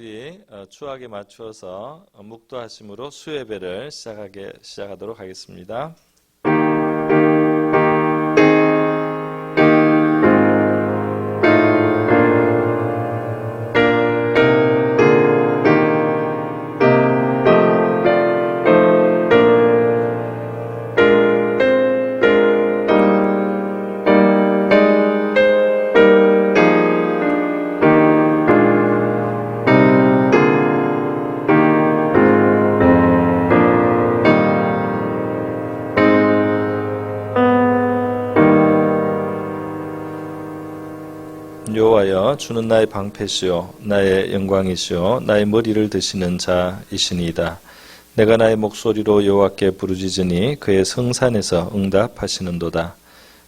우리 추억에 맞추어서 묵도하심으로 수예배를 시작하도록 하겠습니다. 여호와여, 주는 나의 방패시요 나의 영광이시요 나의 머리를 드시는 자이시니이다. 내가 나의 목소리로 여호와께 부르짖으니 그의 성산에서 응답하시는도다.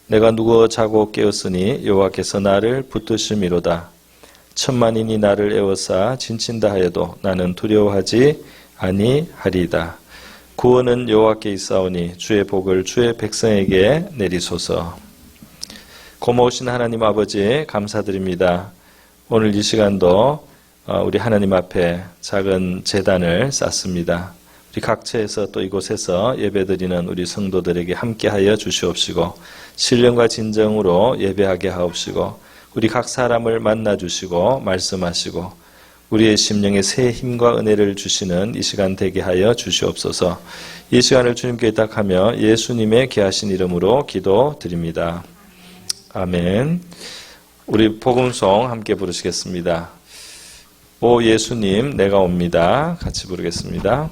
내가 누워 자고 깨었으니 여호와께서 나를 붙드심이로다. 천만인이 나를 에워싸 진친다 하여도 나는 두려워하지 아니하리이다. 구원은 여호와께 있사오니 주의 복을 주의 백성에게 내리소서. 고마우신 하나님 아버지 감사드립니다. 오늘 이 시간도 우리 하나님 앞에 작은 제단을 쌓습니다. 우리 각처에서 또 이곳에서 예배드리는 우리 성도들에게 함께하여 주시옵시고 신령과 진정으로 예배하게 하옵시고 우리 각 사람을 만나주시고 말씀하시고 우리의 심령에 새 힘과 은혜를 주시는 이 시간 되게 하여 주시옵소서. 이 시간을 주님께 의탁하며 예수님의 귀하신 이름으로 기도드립니다. 아멘. 우리 복음송 함께 부르시겠습니다. 오 예수님 내가 옵니다. 같이 부르겠습니다.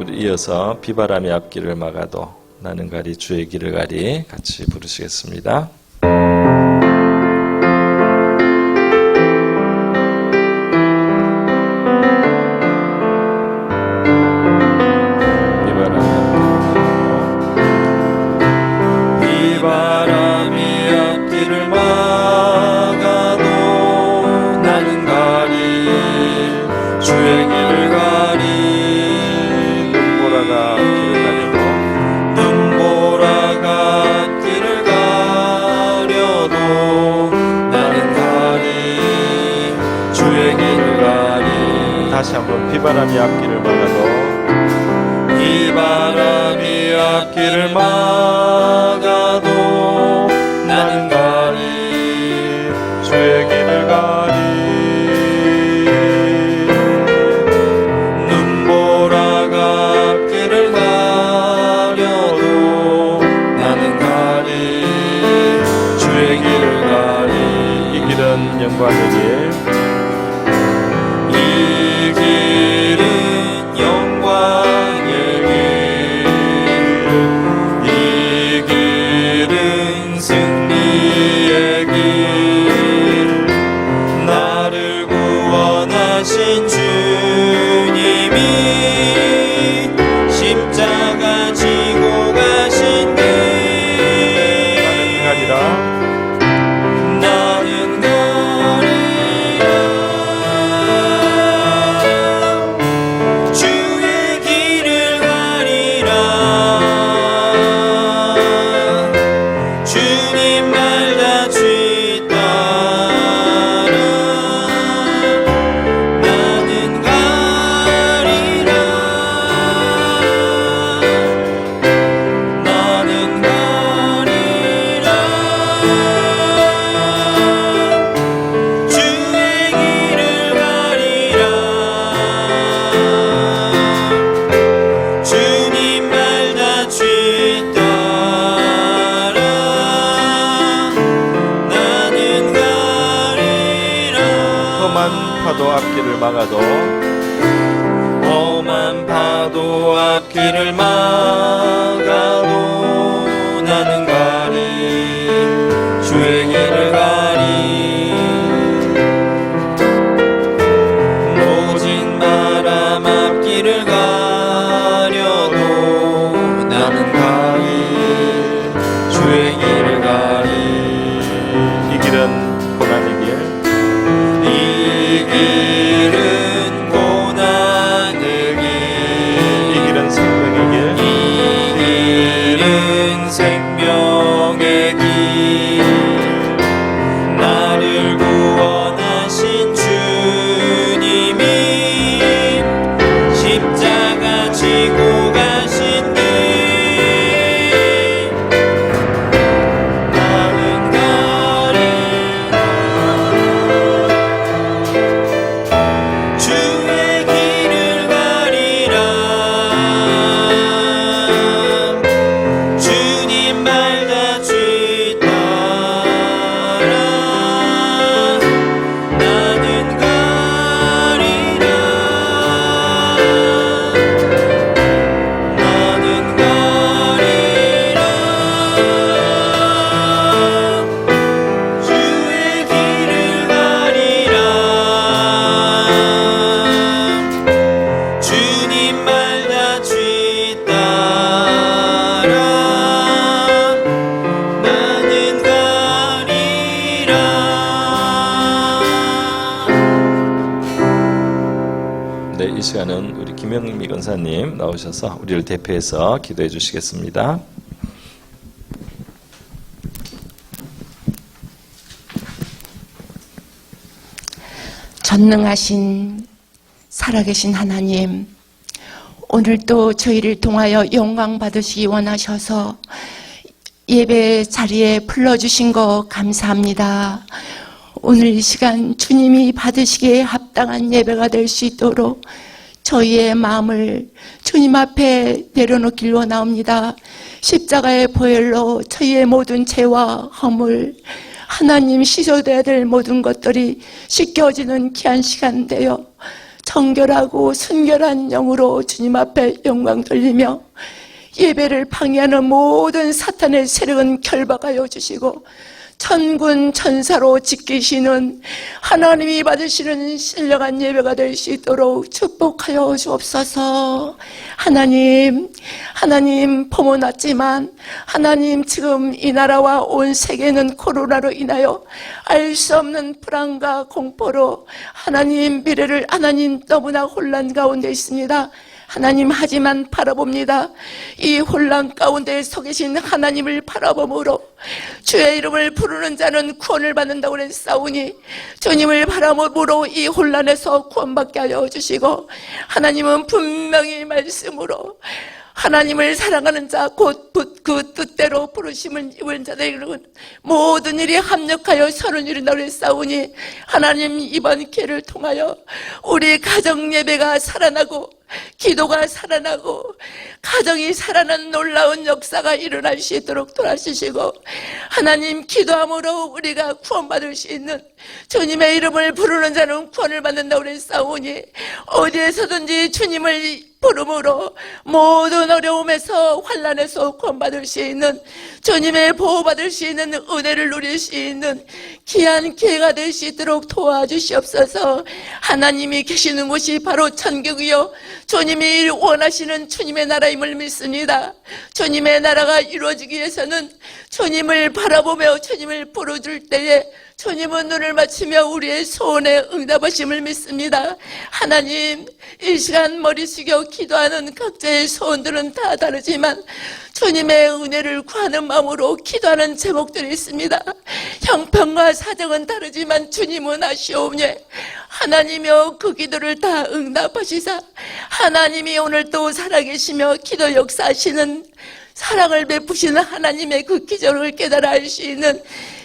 우리 이어서 비바람이 앞길을 막아도 나는 가리 주의 길을 가리 같이 부르시겠습니다. 다시 한번 비바람이 앞길을 막아도 비바람이 앞길을 막아도 나는 가리 주의 길을 가리 눈보라가 앞길을 가려도 나는 가리 주의 길을 가리 이 길은 영광의 길 파도 앞길을 막아도 험한 파도 앞길을 막아도 나는 가리 주의 길을 가리 모진 바람 앞길을 가려도 나는 가리 주의 길을 가리 이 길은 고난의 길 이 길은 고난의 길 이 길은 생명의 길 이 길은 생명의 길 나를 구원하신 주님이 십자가 지고 가신 길 나는 가리 주의 길을 가리라 주님 말 다 주의 따라 나는 가리라 나는 가리라 주의 길을 가리라 주님 말 다 주의 따라 나는 가리라. 네, 이 시간은 우리 김영미 권사님 나오셔서 우리를 대표해서 기도해 주시겠습니다. 전능하신 살아계신 하나님, 오늘도 저희를 통하여 영광 받으시기 원하셔서 예배 자리에 불러주신 거 감사합니다. 오늘 이 시간 주님이 받으시기에 합당한 예배가 될 수 있도록 저희의 마음을 주님 앞에 내려놓길 원하옵니다. 십자가의 보혈로 저희의 모든 죄와 허물, 하나님 씻어져야 될 모든 것들이 씻겨지는 귀한 시간 되어 정결하고 순결한 영으로 주님 앞에 영광 돌리며 예배를 방해하는 모든 사탄의 세력은 결박하여 주시고 천군 천사로 지키시는 하나님이 받으시는 신령한 예배가 될 수 있도록 축복하여 주옵소서. 하나님 포모났지만 하나님 지금 이 나라와 온 세계는 코로나로 인하여 알 수 없는 불안과 공포로 하나님 미래를 하나님 너무나 혼란 가운데 있습니다. 하나님 하지만 바라봅니다. 이 혼란 가운데 서 계신 하나님을 바라봄으로 주의 이름을 부르는 자는 구원을 받는다고 그랬사오니 주님을 바라봄으로 이 혼란에서 구원받게 하여 주시고 하나님은 분명히 말씀으로 하나님을 사랑하는 자 곧 그 뜻대로 부르심을 입은 자들은 모든 일이 합력하여 선을 이룬다고 그랬사오니 하나님 이번 기회를 통하여 우리 가정 예배가 살아나고 기도가 살아나고 가정이 살아나는 놀라운 역사가 일어날 수 있도록 도와주시고 하나님 기도함으로 우리가 구원받을 수 있는 주님의 이름을 부르는 자는 구원을 받는다고 그랬사오니 어디에서든지 주님을 부름으로 모든 어려움에서 환난에서 구원받을 수 있는 주님의 보호받을 수 있는 은혜를 누릴 수 있는 귀한 기회가 될 수 있도록 도와주시옵소서. 하나님이 계시는 곳이 바로 천국이요 주님이 원하시는 주님의 나라임을 믿습니다. 주님의 나라가 이루어지기 위해서는 주님을 바라보며 주님을 부르줄 때에 주님은 눈을 맞추며 우리의 소원에 응답하심을 믿습니다. 하나님 이 시간 머리 숙여 기도하는 각자의 소원들은 다 다르지만 주님의 은혜를 구하는 마음으로 기도하는 제목들이 있습니다. 형편과 사정은 다르지만 주님은 아시오니 하나님이여 그 기도를 다 응답하시사 하나님이 오늘 또 살아계시며 기도 역사하시는 사랑을 베푸시는 하나님의 그 기적을 깨달아 알 수 있는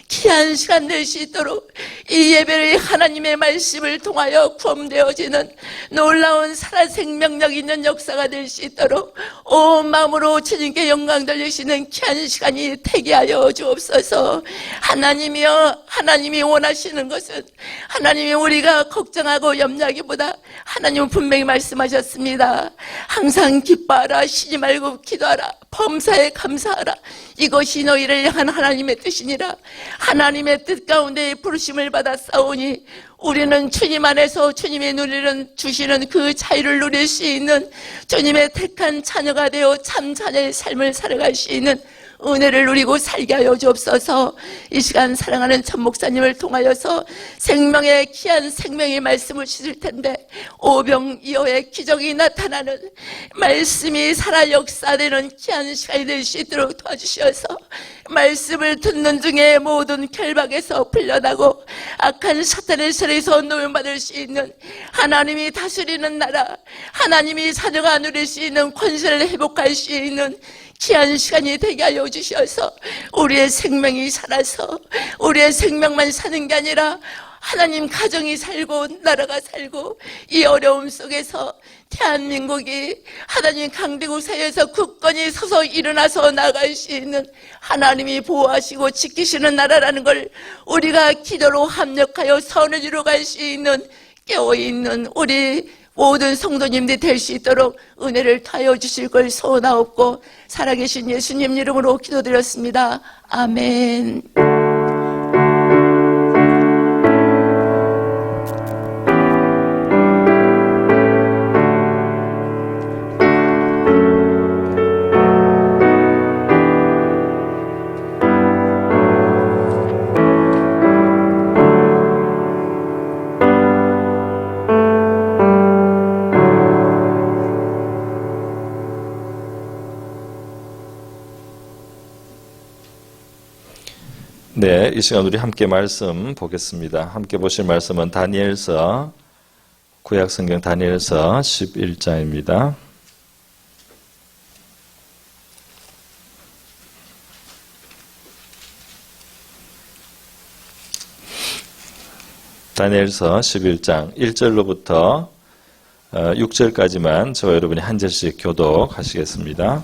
귀한 시간 될 수 있도록 이 예배를 하나님의 말씀을 통하여 구원되어지는 놀라운 살아 생명력 있는 역사가 될 수 있도록 온 마음으로 주님께 영광 돌리시는 귀한 시간이 되게 하여 주옵소서. 하나님이여 하나님이 원하시는 것은 하나님이 우리가 걱정하고 염려하기보다 하나님은 분명히 말씀하셨습니다. 항상 기뻐하라 쉬지 말고 기도하라 범사에 감사하라 이것이 너희를 향한 하나님의 뜻이니라. 하나님의 뜻 가운데 부르심을 받았사오니 우리는 주님 안에서 주님의 누리는 주시는 그 자유를 누릴 수 있는 주님의 택한 자녀가 되어 참 자녀의 삶을 살아갈 수 있는 은혜를 누리고 살게 하여 주옵소서. 이 시간 사랑하는 전 목사님을 통하여서 생명의 귀한 생명의 말씀을 주실 텐데 오병이어의 기적이 나타나는 말씀이 살아 역사되는 귀한 시간이 될 수 있도록 도와주셔서 말씀을 듣는 중에 모든 결박에서 풀려나고 악한 사탄의 세력에서 노임받을 수 있는 하나님이 다스리는 나라 하나님이 자녀가 누릴 수 있는 권세를 회복할 수 있는 귀한 시간이 되게 하여 주셔서 우리의 생명이 살아서 우리의 생명만 사는 게 아니라 하나님 가정이 살고 나라가 살고 이 어려움 속에서 대한민국이 하나님 강대국 사회에서 굳건히 서서 일어나서 나갈 수 있는 하나님이 보호하시고 지키시는 나라라는 걸 우리가 기도로 합력하여 선을 이루어갈 수 있는 깨어있는 우리 모든 성도님들이 될 수 있도록 은혜를 타여 주실 걸 소원하옵고 살아계신 예수님 이름으로 기도드렸습니다. 아멘. 네, 이 시간 우리 함께 말씀 보겠습니다. 함께 보실 말씀은 다니엘서, 구약성경 다니엘서 11장입니다. 다니엘서 11장 1절로부터 6절까지만 저와 여러분이 한 절씩 교독하시겠습니다.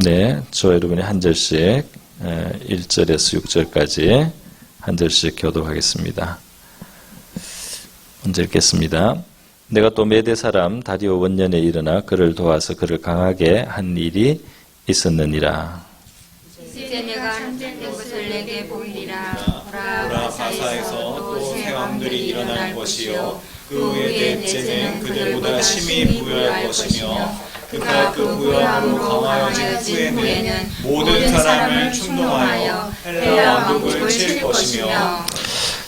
네, 저 여러분이 한 절씩 1절에서 6절까지 한 절씩 교독하겠습니다. 먼저 읽겠습니다. 내가 또 메대 사람 다리오 원년에 일어나 그를 도와서 그를 강하게 한 일이 있었느니라. 이제 내가 함께된 것을 내게 보이리라. 보라, 바사에서 또 새 왕들이 일어날 것이요 그 후에 넷째는 그들보다 심히 부유할 것이며 그가 그 부유함으로 강하여진 후에는 모든 사람을 충동하여 헬라 왕국을 칠 것이며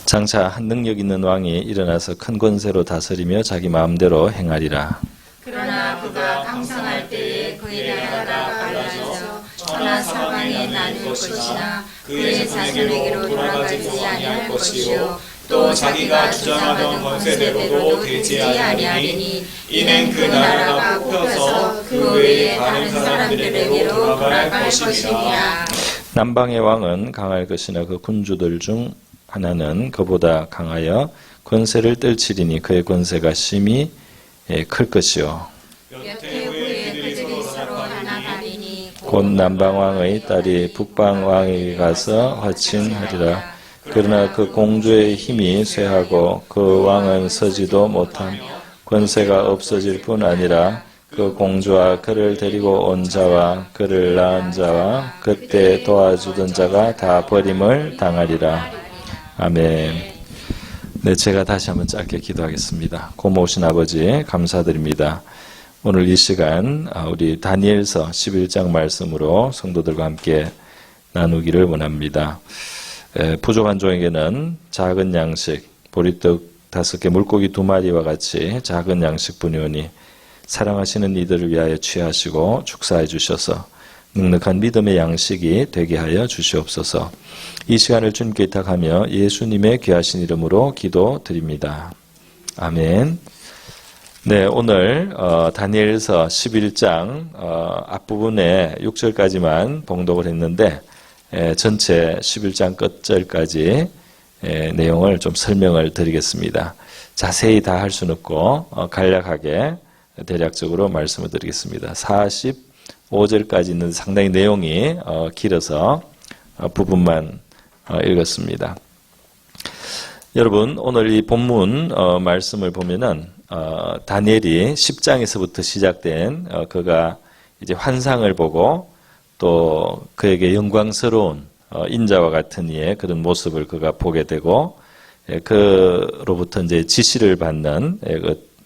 장차 한 능력 있는 왕이 일어나서 큰 권세로 다스리며 자기 마음대로 행하리라. 그러나 그가 강성할 때에 그의 나라가 갈라져 천하 사방에 나눌 것이나 그의 자손에게로 돌아가지 아니할 것이요 또 자기가 주장하던 권세대로도 되지 아니하리니 이는 그 나라가 뽑혀서 그 외에 다른 사람들에게로 돌아갈 것이니라. 남방의 왕은 강할 것이나 그 군주들 중 하나는 그보다 강하여 권세를 떨치리니 그의 권세가 심히 클 것이요 몇 해 후에 그들이 서로 하나 가리니 곧 남방왕의 딸이 북방왕에게 가서 화친하리라. 그러나 그 공주의 힘이 쇠하고 그 왕은 서지도 못함 권세가 없어질 뿐 아니라 그 공주와 그를 데리고 온 자와 그를 낳은 자와 그때 도와주던 자가 다 버림을 당하리라. 아멘. 네, 제가 다시 한번 짧게 기도하겠습니다. 고모신 아버지 감사드립니다. 오늘 이 시간 우리 다니엘서 11장 말씀으로 성도들과 함께 나누기를 원합니다. 부족한 종에게는 작은 양식, 보리떡 5개, 물고기 2마리와 같이 작은 양식뿐이오니 사랑하시는 이들을 위하여 취하시고 축사해 주셔서 넉넉한 믿음의 양식이 되게 하여 주시옵소서. 이 시간을 주님께 의탁하며 예수님의 귀하신 이름으로 기도드립니다. 아멘. 네, 오늘 다니엘서 11장 앞부분에 6절까지만 봉독을 했는데 전체 11장 끝절까지 내용을 좀 설명을 드리겠습니다. 자세히 다 할 수는 없고 간략하게 대략적으로 말씀을 드리겠습니다. 45절까지 있는 상당히 내용이 길어서 부분만 읽었습니다. 여러분, 오늘 이 본문 말씀을 보면은 다니엘이 10장에서부터 시작된 그가 이제 환상을 보고 또 그에게 영광스러운 인자와 같은 이의 그런 모습을 그가 보게 되고 그로부터 이제 지시를 받는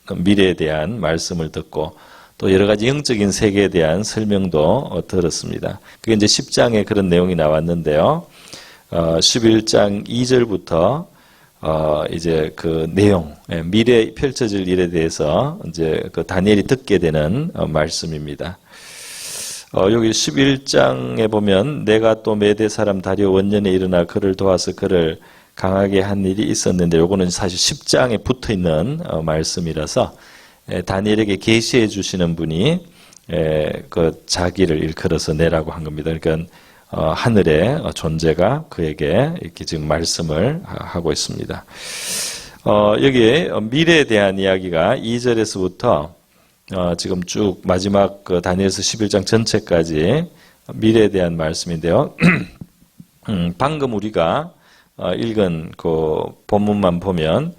그 미래에 대한 말씀을 듣고 또 여러 가지 영적인 세계에 대한 설명도 들었습니다. 그게 이제 10장에 그런 내용이 나왔는데요. 11장 2절부터 이제 그 내용, 미래에 펼쳐질 일에 대해서 이제 그 다니엘이 듣게 되는 말씀입니다. 여기 11장에 보면 내가 또 메대 사람 다리오 원년에 일어나 그를 도와서 그를 강하게 한 일이 있었는데 요거는 사실 10장에 붙어 있는 말씀이라서 다니엘에게 계시해 주시는 분이 그 자기를 일컬어서 내라고 한 겁니다. 그러니까 하늘의 존재가 그에게 이렇게 지금 말씀을 하고 있습니다. 여기에 미래에 대한 이야기가 2절에서부터 지금 쭉 마지막 그 다니엘서 11장 전체까지 미래에 대한 말씀인데요. 방금 우리가 읽은 그 본문만 보면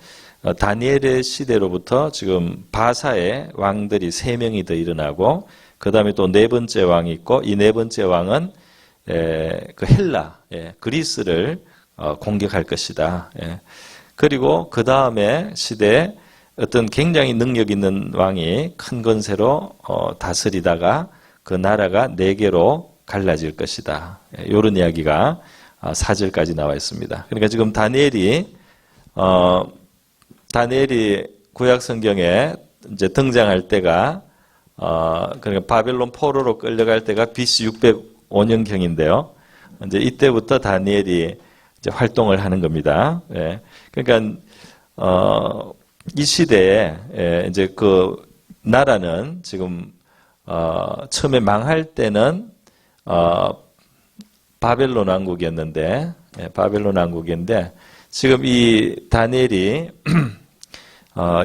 다니엘의 시대로부터 지금 바사의 왕들이 3명이 더 일어나고 그 다음에 또 4번째 왕이 있고 이 4번째 왕은 그 헬라, 그리스를 공격할 것이다. 그리고 그 다음에 시대에 어떤 굉장히 능력 있는 왕이 큰 권세로 다스리다가 그 나라가 4개로 갈라질 것이다. 이런 이야기가 4절까지 나와 있습니다. 그러니까 지금 다니엘이 구약 성경에 이제 등장할 때가 그러니까 바벨론 포로로 끌려갈 때가 BC 605년경인데요. 이제 이때부터 다니엘이 이제 활동을 하는 겁니다. 그러니까 이 시대에 이제 그 나라는 지금 처음에 망할 때는 바벨론 왕국이었는데 바벨론 왕국인데 지금 이 다니엘이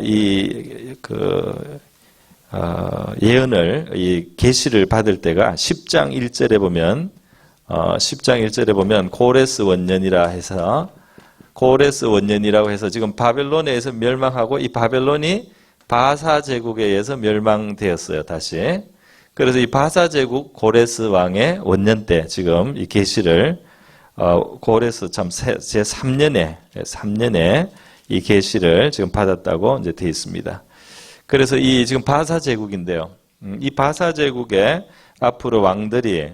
이 그 예언을 이 계시를 받을 때가 10장 1절에 보면 10장 1절에 보면 고레스 원년이라 해서 고레스 원년이라고 해서 지금 바벨론에 의해서 멸망하고 이 바벨론이 바사 제국에 의해서 멸망되었어요. 다시. 그래서 이 바사 제국 고레스 왕의 원년 때 지금 이 계시를 고레스 제 3년에 이 계시를 지금 받았다고 이제 되어 있습니다. 그래서 이 지금 바사 제국인데요. 이 바사 제국에 앞으로 왕들이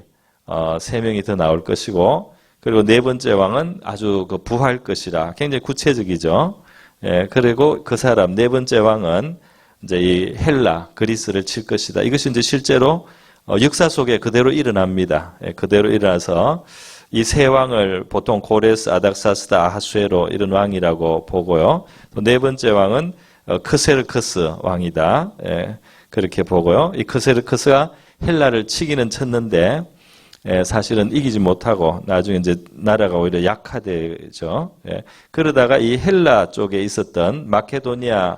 3명이 더 나올 것이고, 그리고 네 번째 왕은 아주 부할 것이라 굉장히 구체적이죠. 예, 그리고 그 사람 네 번째 왕은 이제 이 헬라 그리스를 칠 것이다. 이것이 이제 실제로 역사 속에 그대로 일어납니다. 예, 그대로 일어나서 이 세 왕을 보통 고레스, 아닥사스다, 아하수에로 이런 왕이라고 보고요. 또 네 번째 왕은 크세르크스 왕이다. 예, 그렇게 보고요. 이 크세르크스가 헬라를 치기는 쳤는데 사실은 이기지 못하고 나중에 이제 나라가 오히려 약화되죠. 예, 그러다가 이 헬라 쪽에 있었던 마케도니아의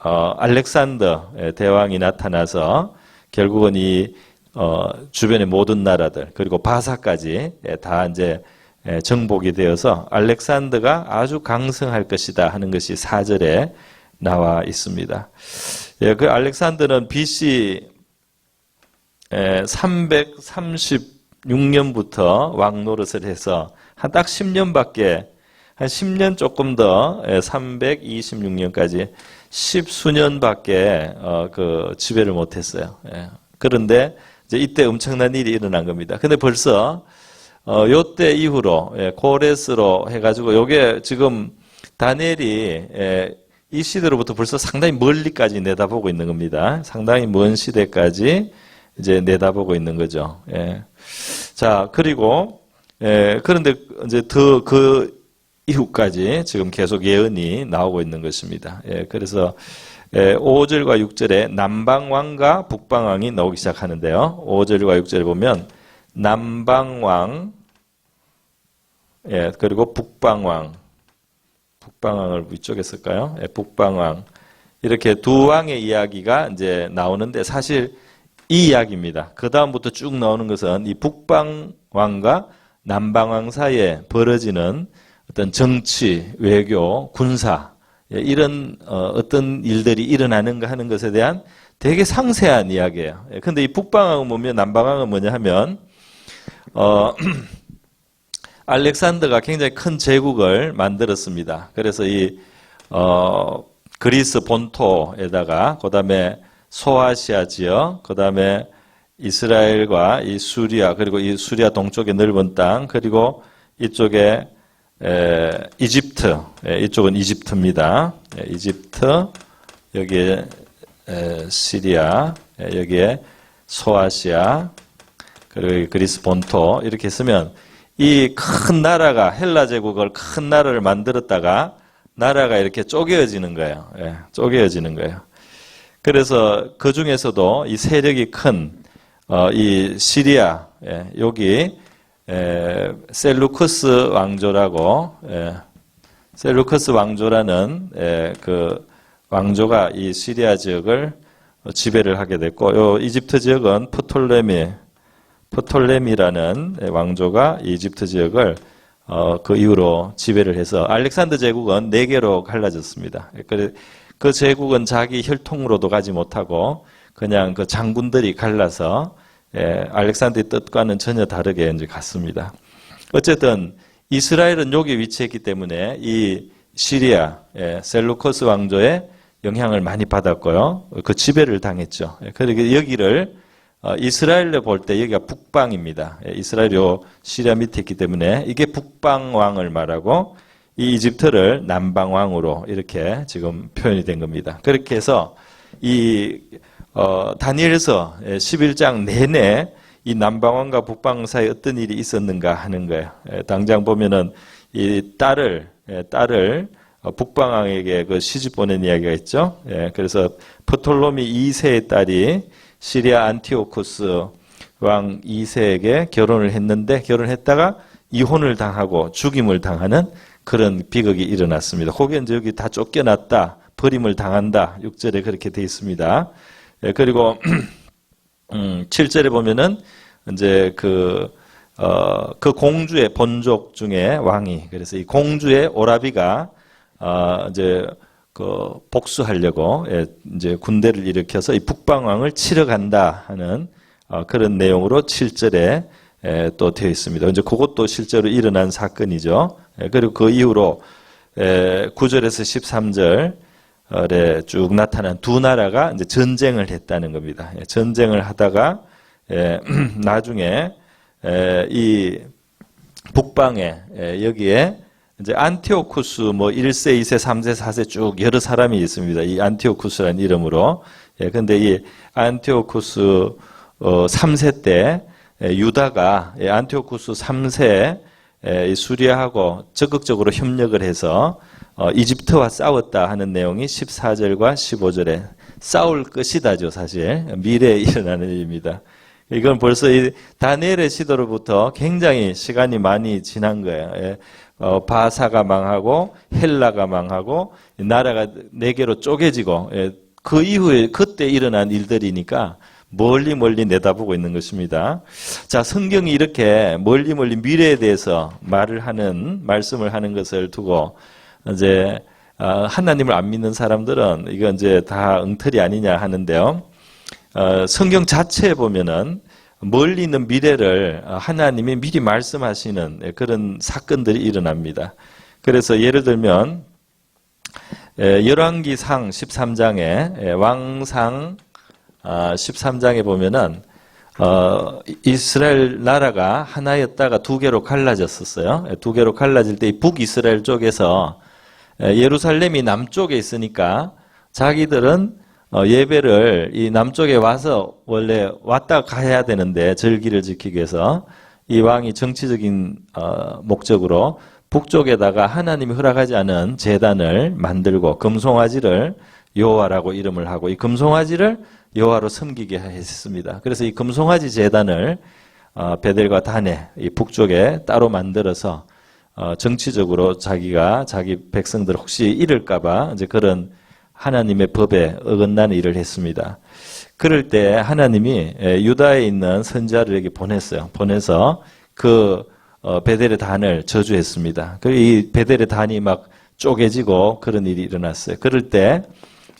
알렉산더 대왕이 나타나서 결국은 이 주변의 모든 나라들 그리고 바사까지 다 이제 정복이 되어서 알렉산더가 아주 강성할 것이다 하는 것이 4절에 나와 있습니다. 예, 그 알렉산더는 BC 336년부터 왕 노릇을 해서 딱 10년밖에 한 10년 조금 더 326년까지 10수년밖에 그 지배를 못했어요. 예. 그런데 이제 이때 엄청난 일이 일어난 겁니다. 근데 벌써 요때 이후로 고레스로 해가지고 요게 지금 다니엘이 이 시대로부터 벌써 상당히 멀리까지 내다보고 있는 겁니다. 상당히 먼 시대까지 이제 내다보고 있는 거죠. 예. 자, 그리고 그런데 이제 더 그 이후까지 지금 계속 예언이 나오고 있는 것입니다. 예, 그래서 5절과 6절에 남방왕과 북방왕이 나오기 시작하는데요. 5절과 6절에 보면 남방왕, 예, 그리고 북방왕, 북방왕을 위쪽에 쓸까요? 예, 북방왕. 이렇게 두 왕의 이야기가 이제 나오는데 사실 이 이야기입니다. 그 다음부터 쭉 나오는 것은 이 북방왕과 남방왕 사이에 벌어지는 어떤 정치, 외교, 군사, 이런 어떤 일들이 일어나는가 하는 것에 대한 되게 상세한 이야기예요. 근데 이 북방왕은 뭐면 남방왕은 뭐냐 하면 알렉산더가 굉장히 큰 제국을 만들었습니다. 그래서 이 그리스 본토에다가 그다음에 소아시아 지역, 그다음에 이스라엘과 이 수리아, 그리고 이 수리아 동쪽의 넓은 땅, 그리고 이쪽에 이집트, 이쪽은 이집트입니다. 이집트, 여기에 시리아, 여기에 소아시아, 그리고 그리스 본토 이렇게 쓰면 이 큰 나라가 헬라 제국을 큰 나라를 만들었다가 나라가 이렇게 쪼개어지는 거예요. 쪼개어지는 거예요. 그래서 그 중에서도 이 세력이 큰 이 시리아, 여기 셀루크스 왕조라고, 셀루크스 왕조라는 그 왕조가 이 시리아 지역을 지배를 하게 됐고, 요 이집트 지역은 프톨레미라는 왕조가 이 이집트 지역을 그 이후로 지배를 해서 알렉산더 제국은 4개로 갈라졌습니다. 그 제국은 자기 혈통으로도 가지 못하고 그냥 그 장군들이 갈라서 알렉산더의 뜻과는 전혀 다르게 이제 갔습니다. 어쨌든 이스라엘은 여기 위치했기 때문에 이 시리아 셀루커스 왕조의 영향을 많이 받았고요. 그 지배를 당했죠. 그러니까 여기를 이스라엘로 볼 때 여기가 북방입니다. 이스라엘이 시리아 밑에 있기 때문에 이게 북방왕을 말하고 이 이집트를 남방왕으로 이렇게 지금 표현이 된 겁니다. 그렇게 해서 이 다니엘서 11장 내내 이 남방왕과 북방왕 사이에 어떤 일이 있었는가 하는 거예요. 당장 보면은 이 딸을 북방왕에게 그 시집 보낸 이야기가 있죠. 그래서 프톨로미 2세의 딸이 시리아 안티오쿠스 왕 2세에게 결혼을 했는데 결혼했다가 이혼을 당하고 죽임을 당하는 그런 비극이 일어났습니다. 거기에 이제 여기 다 쫓겨났다. 버림을 당한다. 6절에 그렇게 되어 있습니다. 그리고 7절에 보면은 이제 그 공주의 본족 중에 왕이, 그래서 이 공주의 오라비가 이제 그 복수하려고 이제 군대를 일으켜서 이 북방왕을 치러 간다 하는 그런 내용으로 7절에 또 되어 있습니다. 이제 그것도 실제로 일어난 사건이죠. 그리고 그 이후로 9절에서 13절에 쭉 나타난 두 나라가 이제 전쟁을 했다는 겁니다. 전쟁을 하다가 나중에 이 북방에 여기에 이제 안티오쿠스 뭐 1세, 2세, 3세, 4세 쭉 여러 사람이 있습니다. 이 안티오쿠스라는 이름으로. 근데 이 안티오쿠스 3세 때 유다가 안티오쿠스 3세 수리아하고 적극적으로 협력을 해서 이집트와 싸웠다 하는 내용이 14절과 15절에 싸울 것이다죠. 사실 미래에 일어나는 일입니다. 이건 벌써 이 다니엘의 시대로부터 굉장히 시간이 많이 지난 거예요. 바사가 망하고 헬라가 망하고 나라가 네 개로 쪼개지고 그 이후에 그때 일어난 일들이니까 멀리 내다보고 있는 것입니다. 자, 성경이 이렇게 멀리 미래에 대해서 말씀을 하는 것을 두고 이제 하나님을 안 믿는 사람들은 이건 이제 다 엉터리 아니냐 하는데요. 성경 자체에 보면은 멀리 있는 미래를 하나님이 미리 말씀하시는 그런 사건들이 일어납니다. 그래서 예를 들면 열왕기상 13장에 왕상 13장에 보면은 이스라엘 나라가 하나였다가 두 개로 갈라졌었어요. 두 개로 갈라질 때 북이스라엘 쪽에서 예루살렘이 남쪽에 있으니까 자기들은 예배를 이 남쪽에 와서 원래 왔다 가야 되는데 절기를 지키기 위해서 이 왕이 정치적인 목적으로 북쪽에다가 하나님이 허락하지 않은 제단을 만들고 금송아지를 여호와라고 이름을 하고 이 금송아지를 여호와로 섬기게 했습니다. 그래서 이 금송아지 제단을 베델과 다네 이 북쪽에 따로 만들어서 정치적으로 자기 백성들 혹시 잃을까봐 이제 그런 하나님의 법에 어긋나는 일을 했습니다. 그럴 때 하나님이 유다에 있는 선지자를 보냈어요. 보내서 그 베델의 단을 저주했습니다. 이 베델의 단이 막 쪼개지고 그런 일이 일어났어요. 그럴 때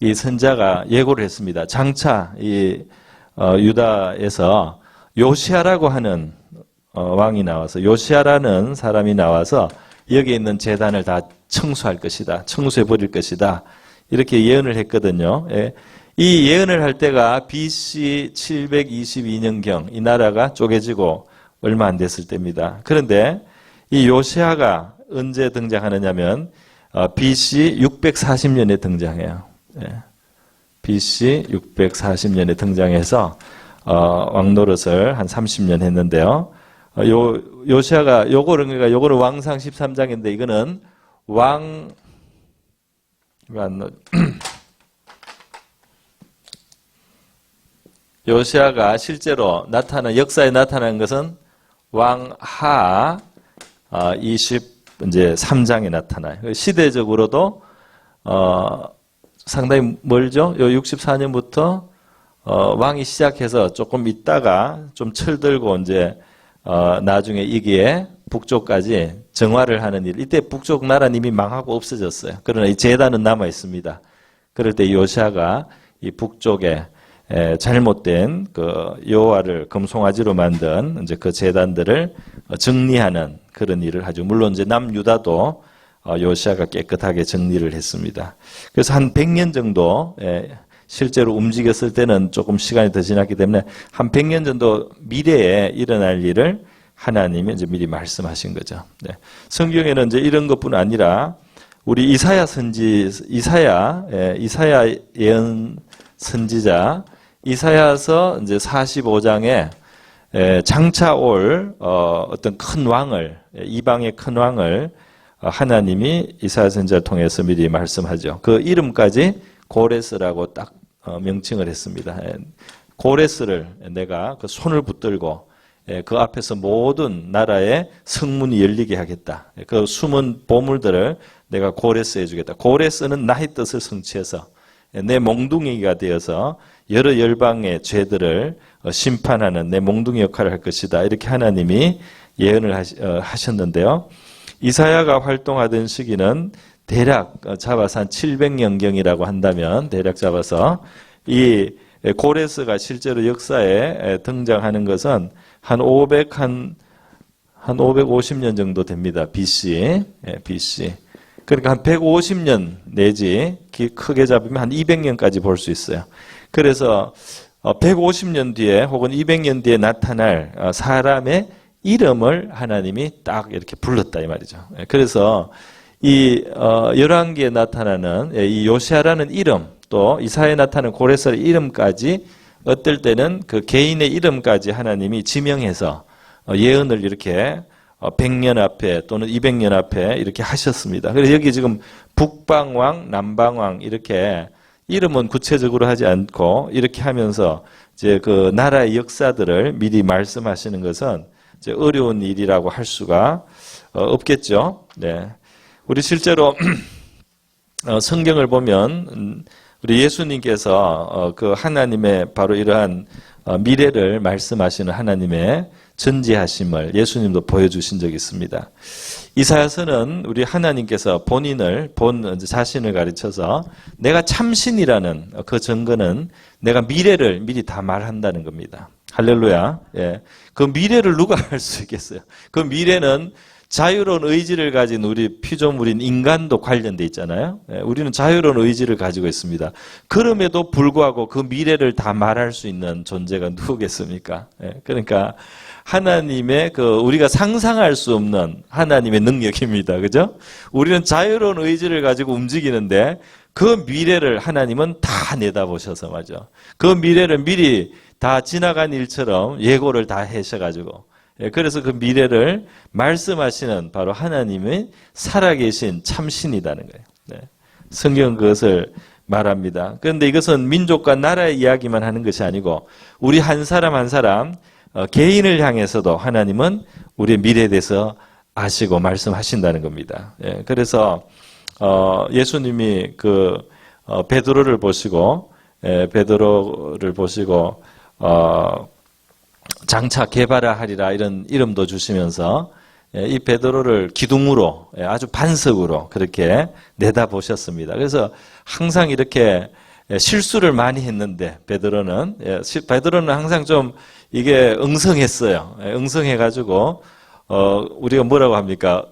이 선지자가 예고를 했습니다. 장차 이 유다에서 요시아라고 하는 왕이 나와서 요시아라는 사람이 나와서 여기 있는 제단을 다 청소할 것이다. 청소해 버릴 것이다. 이렇게 예언을 했거든요. 이 예언을 할 때가 BC 722년경 이 나라가 쪼개지고 얼마 안 됐을 때입니다. 그런데 이 요시아가 언제 등장하느냐면 BC 640년에 등장해요. BC 640년에 등장해서 왕 노릇을 한 30년 했는데요. 요시아가 요거를 왕상 13장인데 이거는 요시아가 실제로 역사에 나타난 것은 왕하 23장에 나타나요. 시대적으로도 상당히 멀죠. 요 64년부터 왕이 시작해서 조금 있다가 좀 철들고 이제 나중에 이게 북쪽까지 정화를 하는 일. 이때 북쪽 나라는 이미 망하고 없어졌어요. 그러나 이 제단은 남아 있습니다. 그럴 때 요시아가 이 북쪽에 잘못된 그 여호와를 금송아지로 만든 이제 그 제단들을 정리하는 그런 일을 하죠. 물론 이제 남유다도 요시아가 깨끗하게 정리를 했습니다. 그래서 한 100년 정도 실제로 움직였을 때는 조금 시간이 더 지났기 때문에 한 100년 정도 미래에 일어날 일을 하나님이 이제 미리 말씀하신 거죠. 성경에는 이제 이런 것뿐 아니라 우리 이사야 예언 선지자 이사야서 이제 45장에 장차 올 어떤 큰 왕을 이방의 큰 왕을 하나님이 이사야 선지자를 통해서 미리 말씀하죠. 그 이름까지 고레스라고 딱 명칭을 했습니다. 고레스를 내가 그 손을 붙들고 그 앞에서 모든 나라의 성문이 열리게 하겠다. 그 숨은 보물들을 내가 고레스 해주겠다. 고레스는 나의 뜻을 성취해서 내 몽둥이가 되어서 여러 열방의 죄들을 심판하는 내 몽둥이 역할을 할 것이다. 이렇게 하나님이 예언을 하셨는데요. 이사야가 활동하던 시기는 대략 잡아서 한 700년경이라고 한다면 대략 잡아서 이 고레스가 실제로 역사에 등장하는 것은 한 550년 정도 됩니다. BC. 그러니까 한 150년 내지 크게 잡으면 한 200년까지 볼 수 있어요. 그래서 150년 뒤에 혹은 200년 뒤에 나타날 사람의 이름을 하나님이 딱 이렇게 불렀다 이 말이죠. 그래서 이 열왕기에 나타나는 이 요시아라는 이름, 또 이사야에 나타나는 고레스의 이름까지 어떨 때는 그 개인의 이름까지 하나님이 지명해서 예언을 이렇게 100년 앞에 또는 200년 앞에 이렇게 하셨습니다. 그래서 여기 지금 북방왕, 남방왕 이렇게 이름은 구체적으로 하지 않고 이렇게 하면서 이제 그 나라의 역사들을 미리 말씀하시는 것은 이제 어려운 일이라고 할 수가 없겠죠. 네. 우리 실제로 성경을 보면 우리 예수님께서 그 하나님의 바로 이러한 미래를 말씀하시는 하나님의 전지하심을 예수님도 보여주신 적이 있습니다. 이사야서는 우리 하나님께서 본 자신을 가르쳐서 내가 참신이라는 그 증거는 내가 미래를 미리 다 말한다는 겁니다. 할렐루야. 예. 그 미래를 누가 알 수 있겠어요? 그 미래는 자유로운 의지를 가진 우리 피조물인 인간도 관련돼 있잖아요. 예. 우리는 자유로운 의지를 가지고 있습니다. 그럼에도 불구하고 그 미래를 다 말할 수 있는 존재가 누구겠습니까? 예. 그러니까 하나님의 우리가 상상할 수 없는 하나님의 능력입니다. 그죠? 우리는 자유로운 의지를 가지고 움직이는데 그 미래를 하나님은 다 내다보셔서 말이죠. 그 미래를 미리 다 지나간 일처럼 예고를 다 하셔가지고 그래서 그 미래를 말씀하시는 바로 하나님의 살아계신 참신이라는 거예요. 네. 성경은 그것을 말합니다. 그런데 이것은 민족과 나라의 이야기만 하는 것이 아니고 우리 한 사람 한 사람 개인을 향해서도 하나님은 우리의 미래에 대해서 아시고 말씀하신다는 겁니다. 예, 그래서 예수님이 베드로를 보시고 장차 개바라 하리라 이런 이름도 주시면서 이 베드로를 기둥으로 아주 반석으로 그렇게 내다보셨습니다. 그래서 항상 이렇게 실수를 많이 했는데 베드로는 항상 좀 이게 응성했어요. 응성해가지고 우리가 뭐라고 합니까?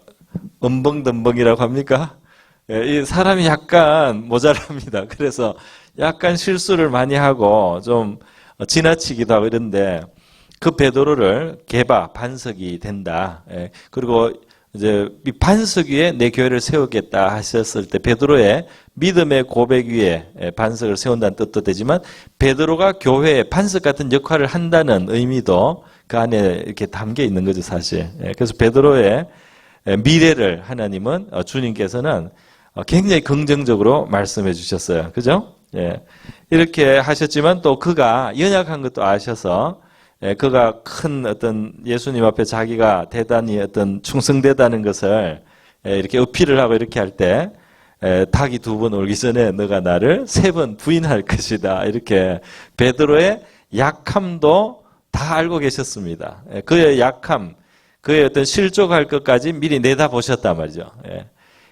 엄벙덤벙이라고 합니까? 이 사람이 약간 모자랍니다. 그래서 약간 실수를 많이 하고 좀 지나치기도 하고 이런데 그 베드로를 반석이 된다. 그리고 이제 이 반석 위에 내 교회를 세우겠다 하셨을 때 베드로의 믿음의 고백 위에 반석을 세운다는 뜻도 되지만 베드로가 교회의 반석 같은 역할을 한다는 의미도 그 안에 이렇게 담겨 있는 거죠, 사실. 그래서 베드로의 미래를 하나님은 주님께서는 굉장히 긍정적으로 말씀해 주셨어요. 그죠? 이렇게 하셨지만 또 그가 연약한 것도 아셔서 그가 큰 어떤 예수님 앞에 자기가 대단히 어떤 충성되다는 것을 이렇게 어필을 하고 이렇게 할 때 닭이 2번 울기 전에 너가 나를 3번 부인할 것이다. 이렇게 베드로의 약함도 다 알고 계셨습니다. 그의 약함, 그의 어떤 실족할 것까지 미리 내다보셨단 말이죠.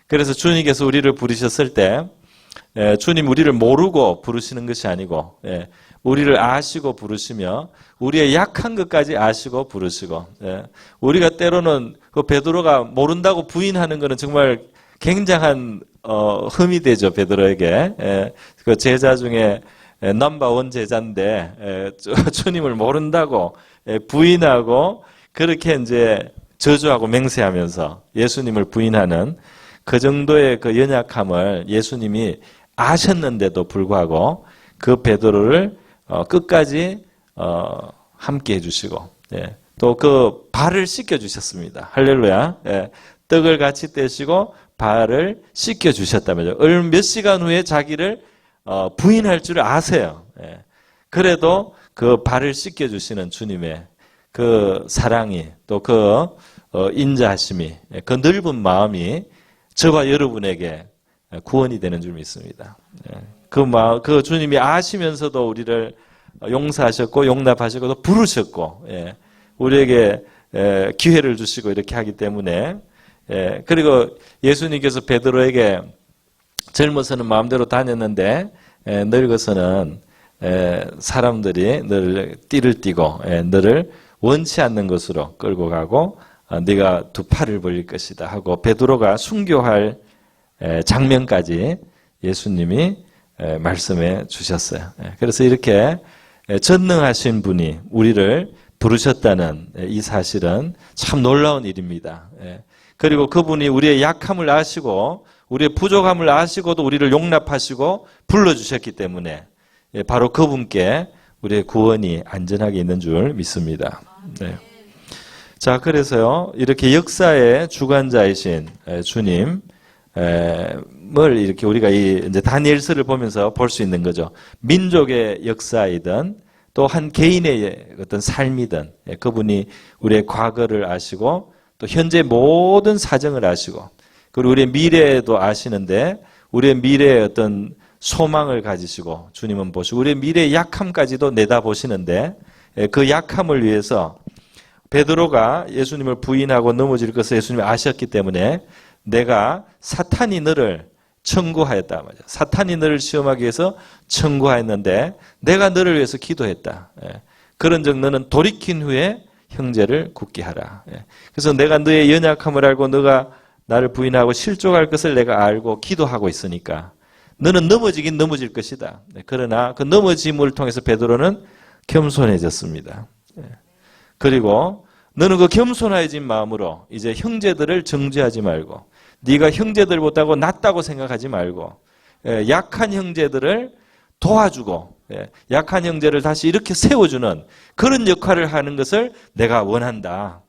그래서 주님께서 우리를 부르셨을 때 주님 우리를 모르고 부르시는 것이 아니고 우리를 아시고 부르시며 우리의 약한 것까지 아시고 부르시고 우리가 때로는 그 베드로가 모른다고 부인하는 것은 정말 굉장한 흠이 되죠. 베드로에게 그 제자 중에 넘버 1 제자인데 주님을 모른다고 부인하고 그렇게 이제 저주하고 맹세하면서 예수님을 부인하는 그 정도의 그 연약함을 예수님이 아셨는데도 불구하고 그 베드로를 끝까지 함께 해주시고 또 그 발을 씻겨주셨습니다. 할렐루야. 떡을 같이 떼시고 발을 씻겨주셨다면요. 몇 시간 후에 자기를 부인할 줄 아세요. 그래도 그 발을 씻겨주시는 주님의 그 사랑이 또 그 인자하심이 그 넓은 마음이 저와 여러분에게 구원이 되는 줄 믿습니다. 그 주님이 아시면서도 우리를 용서하셨고 용납하시고 또 부르셨고 우리에게 기회를 주시고 이렇게 하기 때문에 그리고 예수님께서 베드로에게 젊어서는 마음대로 다녔는데 늙어서는 사람들이 너를 띠를 띠고 너를 원치 않는 것으로 끌고 가고 네가 두 팔을 벌릴 것이다 하고 베드로가 순교할 장면까지 예수님이 말씀해 주셨어요. 그래서 이렇게 전능하신 분이 우리를 부르셨다는 이 사실은 참 놀라운 일입니다. 그리고 그분이 우리의 약함을 아시고 우리의 부족함을 아시고도 우리를 용납하시고 불러주셨기 때문에 바로 그분께 우리의 구원이 안전하게 있는 줄 믿습니다. 네. 자, 그래서요, 이렇게 역사의 주관자이신 주님을 이렇게 우리가 이제 다니엘서를 보면서 볼 수 있는 거죠. 민족의 역사이든 또 한 개인의 어떤 삶이든 그분이 우리의 과거를 아시고 또 현재 모든 사정을 아시고 그리고 우리의 미래도 아시는데 우리의 미래의 어떤 소망을 가지시고 주님은 보시고 우리의 미래의 약함까지도 내다보시는데 그 약함을 위해서 베드로가 예수님을 부인하고 넘어질 것을 예수님이 아셨기 때문에 내가 사탄이 너를 청구하였다 말이야. 사탄이 너를 시험하기 위해서 청구하였는데 내가 너를 위해서 기도했다. 그런즉 너는 돌이킨 후에 형제를 굳게 하라. 그래서 내가 너의 연약함을 알고 너가 나를 부인하고 실족할 것을 내가 알고 기도하고 있으니까 너는 넘어지긴 넘어질 것이다. 그러나 그 넘어짐을 통해서 베드로는 겸손해졌습니다. 그리고 너는 그 겸손해진 마음으로 이제 형제들을 정죄하지 말고 네가 형제들보다고 낫다고 생각하지 말고 약한 형제들을 도와주고 약한 형제를 다시 이렇게 세워주는 그런 역할을 하는 것을 내가 원한다.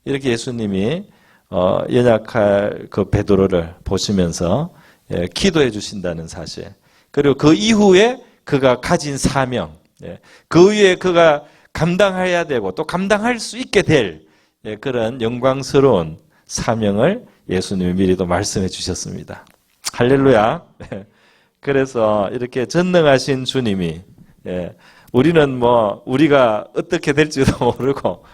이렇게 예수님이 연약할 그 베드로를 보시면서 기도해 주신다는 사실. 그리고 그 이후에 그가 가진 사명, 그 위에 그가 감당해야 되고 또 감당할 수 있게 될 그런 영광스러운 사명을 예수님이 미리도 말씀해 주셨습니다. 할렐루야. 그래서 이렇게 전능하신 주님이 우리는 뭐 우리가 어떻게 될지도 모르고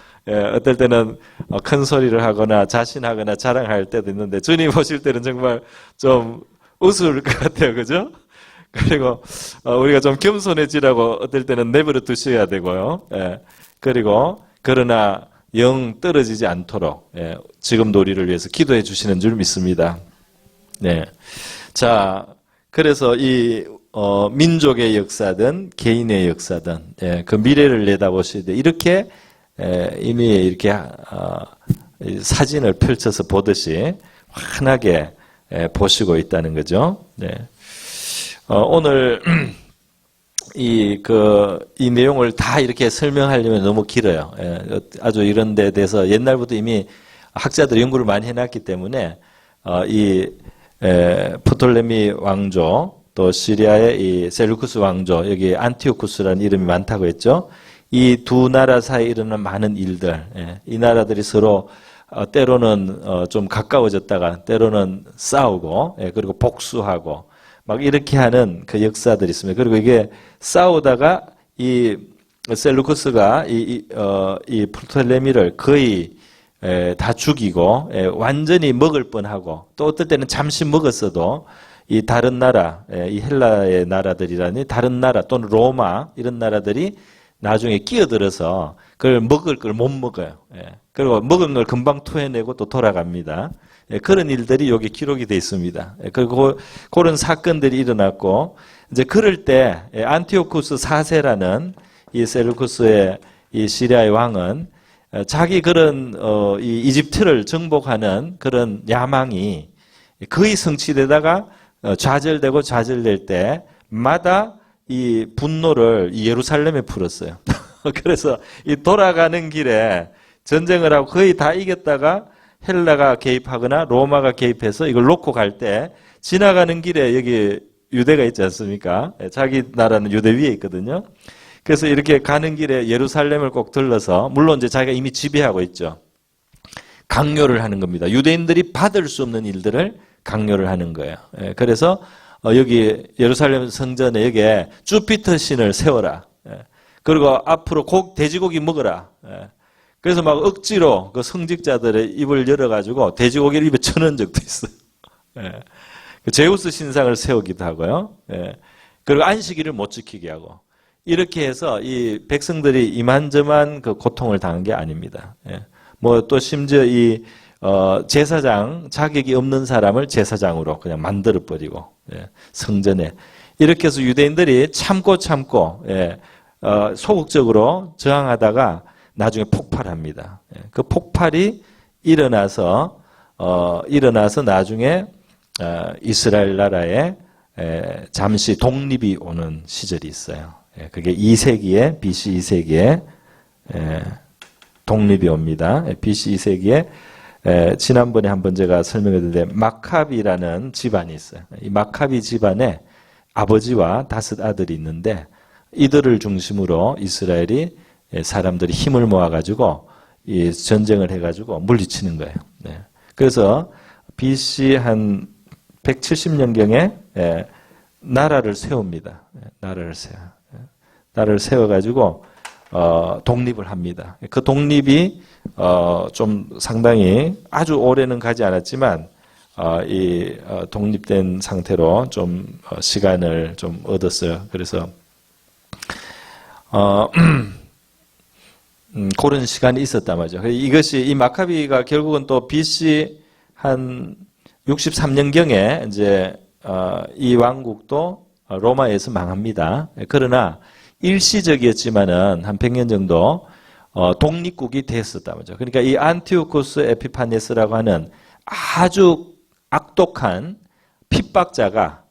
어떨 때는 큰 소리를 하거나 자신하거나 자랑할 때도 있는데 주님 오실 때는 정말 좀 우스울 것 같아요. 그죠? 그리고 우리가 좀 겸손해지라고 어떨 때는 내버려 두셔야 되고요. 그리고 그러나 영 떨어지지 않도록 지금도 우리를 위해서 기도해 주시는 줄 믿습니다. 네. 자, 그래서 이 민족의 역사든 개인의 역사든 그 미래를 내다보시되 이렇게 이미 이렇게 사진을 펼쳐서 보듯이 환하게 보시고 있다는 거죠. 네. 오늘 이 내용을 다 이렇게 설명하려면 너무 길어요. 아주 이런 데 대해서 옛날부터 이미 학자들이 연구를 많이 해놨기 때문에 이 프톨레미 왕조 또 시리아의 이 셀루쿠스 왕조 여기 안티오쿠스라는 이름이 많다고 했죠. 이 두 나라 사이에 일어난 많은 일들, 이 나라들이 서로 때로는 좀 가까워졌다가 때로는 싸우고 그리고 복수하고 막 이렇게 하는 그 역사들이 있습니다. 그리고 이게 싸우다가 이 셀루쿠스가 이 프톨레미를 거의 다 죽이고 완전히 먹을 뻔하고 또 어떨 때는 잠시 먹었어도 이 다른 나라, 이 헬라의 나라들이라니 다른 나라 또는 로마 이런 나라들이 나중에 끼어들어서 그걸 먹을 걸 못 먹어요. 그리고 먹은 걸 금방 토해내고 또 돌아갑니다. 그런 일들이 여기 기록이 되어 있습니다. 그리고 그런 사건들이 일어났고 이제 그럴 때 안티오쿠스 4세라는 이 셀루쿠스의 이 시리아의 왕은 자기 그런 이 이집트를 정복하는 그런 야망이 거의 성취되다가 좌절되고 좌절될 때마다 이 분노를 이 예루살렘에 풀었어요. 그래서 이 돌아가는 길에 전쟁을 하고 거의 다 이겼다가 헬라가 개입하거나 로마가 개입해서 이걸 놓고 갈 때 지나가는 길에 여기 유대가 있지 않습니까? 자기 나라는 유대 위에 있거든요. 그래서 이렇게 가는 길에 예루살렘을 꼭 들러서, 물론 이제 자기가 이미 지배하고 있죠. 강요를 하는 겁니다. 유대인들이 받을 수 없는 일들을 강요를 하는 거예요. 그래서 여기 예루살렘 성전에 여기에 주피터 신을 세워라. 그리고 앞으로 돼지고기 먹어라. 그래서 막 억지로 그 성직자들의 입을 열어가지고 돼지고기를 입에 쳐넣은 적도 있어요. 제우스 신상을 세우기도 하고요. 그리고 안식일을 못 지키게 하고. 이렇게 해서 이 백성들이 이만저만 그 고통을 당한 게 아닙니다. 뭐 또 심지어 이 제사장 자격이 없는 사람을 제사장으로 그냥 만들어 버리고 성전에 이렇게 해서 유대인들이 참고 소극적으로 저항하다가 나중에 폭발합니다. 그 폭발이 일어나서 나중에 이스라엘 나라에 잠시 독립이 오는 시절이 있어요. 그게 2세기에 BC 2세기에 독립이 옵니다. BC 2세기에 지난번에 한번 제가 설명했는데 마카비라는 집안이 있어요. 이 마카비 집안에 아버지와 5 아들이 있는데 이들을 중심으로 이스라엘이 사람들이 힘을 모아가지고 이 전쟁을 해가지고 물리치는 거예요. 그래서 BC 한 170년경에 나라를 세웁니다. 나라를 세워가지고 독립을 합니다. 그 독립이 좀 상당히 아주 오래는 가지 않았지만 이 독립된 상태로 좀 시간을 좀 얻었어요. 그래서 그런 시간이 있었단 말이죠. 이것이 이 마카비가 결국은 또 BC 한 63년경에 이제 이 왕국도 로마에서 망합니다. 그러나 일시적이었지만은 한 100년 정도 독립국이 됐었단 말이죠. 그러니까 이 안티오코스 에피파네스라고 하는 아주 악독한 핍박자가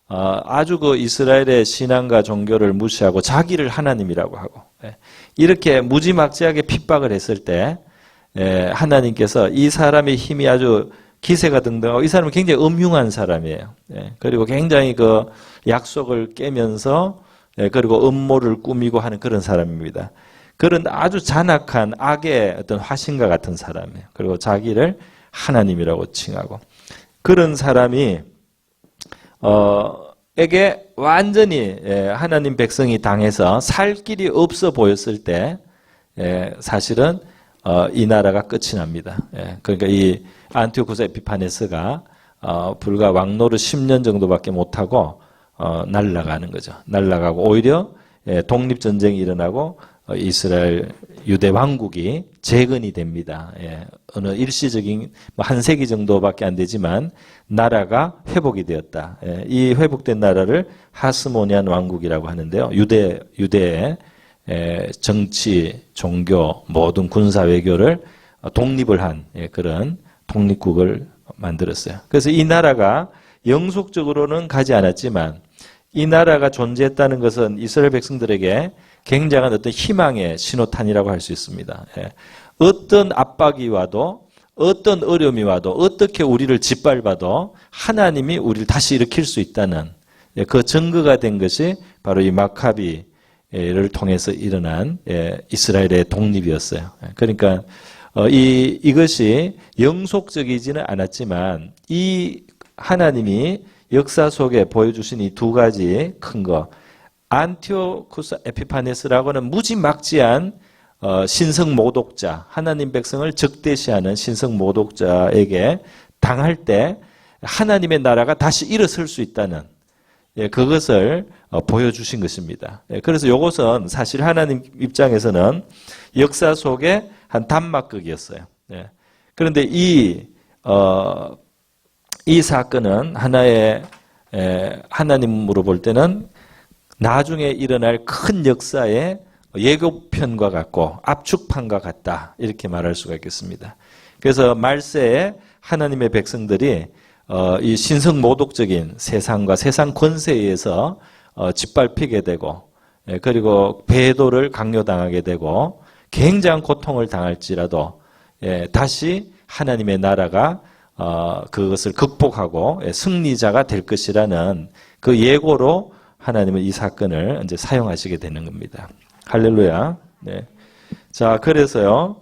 아주 그 이스라엘의 신앙과 종교를 무시하고 자기를 하나님이라고 하고 이렇게 무지막지하게 핍박을 했을 때 하나님께서 이 사람의 힘이 아주 기세가 등등하고 이 사람은 굉장히 음흉한 사람이에요. 그리고 굉장히 그 약속을 깨면서 그리고 음모를 꾸미고 하는 그런 사람입니다. 그런 아주 잔악한 악의 어떤 화신과 같은 사람이에요. 그리고 자기를 하나님이라고 칭하고 그런 사람이 에게 완전히 하나님 백성이 당해서 살 길이 없어 보였을 때 사실은 이 나라가 끝이 납니다. 그러니까 이 안티오코스 에피파네스가 불과 왕노를 10년 정도밖에 못하고 날아가는 거죠. 날아가고 오히려 독립전쟁이 일어나고 이스라엘 유대 왕국이 재건이 됩니다. 어느 일시적인 한 세기 정도밖에 안 되지만 나라가 회복이 되었다. 이 회복된 나라를 하스모니안 왕국이라고 하는데요. 유대의 정치, 종교, 모든 군사 외교를 독립을 한 그런 독립국을 만들었어요. 그래서 이 나라가 영속적으로는 가지 않았지만 이 나라가 존재했다는 것은 이스라엘 백성들에게 굉장한 어떤 희망의 신호탄이라고 할 수 있습니다. 어떤 압박이 와도 어떤 어려움이 와도 어떻게 우리를 짓밟아도 하나님이 우리를 다시 일으킬 수 있다는 그 증거가 된 것이 바로 이 마카비를 통해서 일어난 이스라엘의 독립이었어요. 그러니까 이것이 영속적이지는 않았지만 이 하나님이 역사 속에 보여주신 이 2가지 큰 거, 안티오코스 에피파네스라고는 무지막지한 신성 모독자, 하나님 백성을 적대시하는 신성 모독자에게 당할 때 하나님의 나라가 다시 일어설 수 있다는 그것을 보여주신 것입니다. 그래서 이것은 사실 하나님 입장에서는 역사 속에 한 단막극이었어요. 그런데 이 사건은 하나의 하나님으로 볼 때는 나중에 일어날 큰 역사의 예고편과 같고 압축판과 같다 이렇게 말할 수가 있겠습니다. 그래서 말세에 하나님의 백성들이 이 신성 모독적인 세상과 세상 권세에 의해서 짓밟히게 되고 그리고 배도를 강요당하게 되고 굉장한 고통을 당할지라도 다시 하나님의 나라가 그것을 극복하고 승리자가 될 것이라는 그 예고로 하나님은 이 사건을 이제 사용하시게 되는 겁니다. 할렐루야. 네. 자, 그래서요,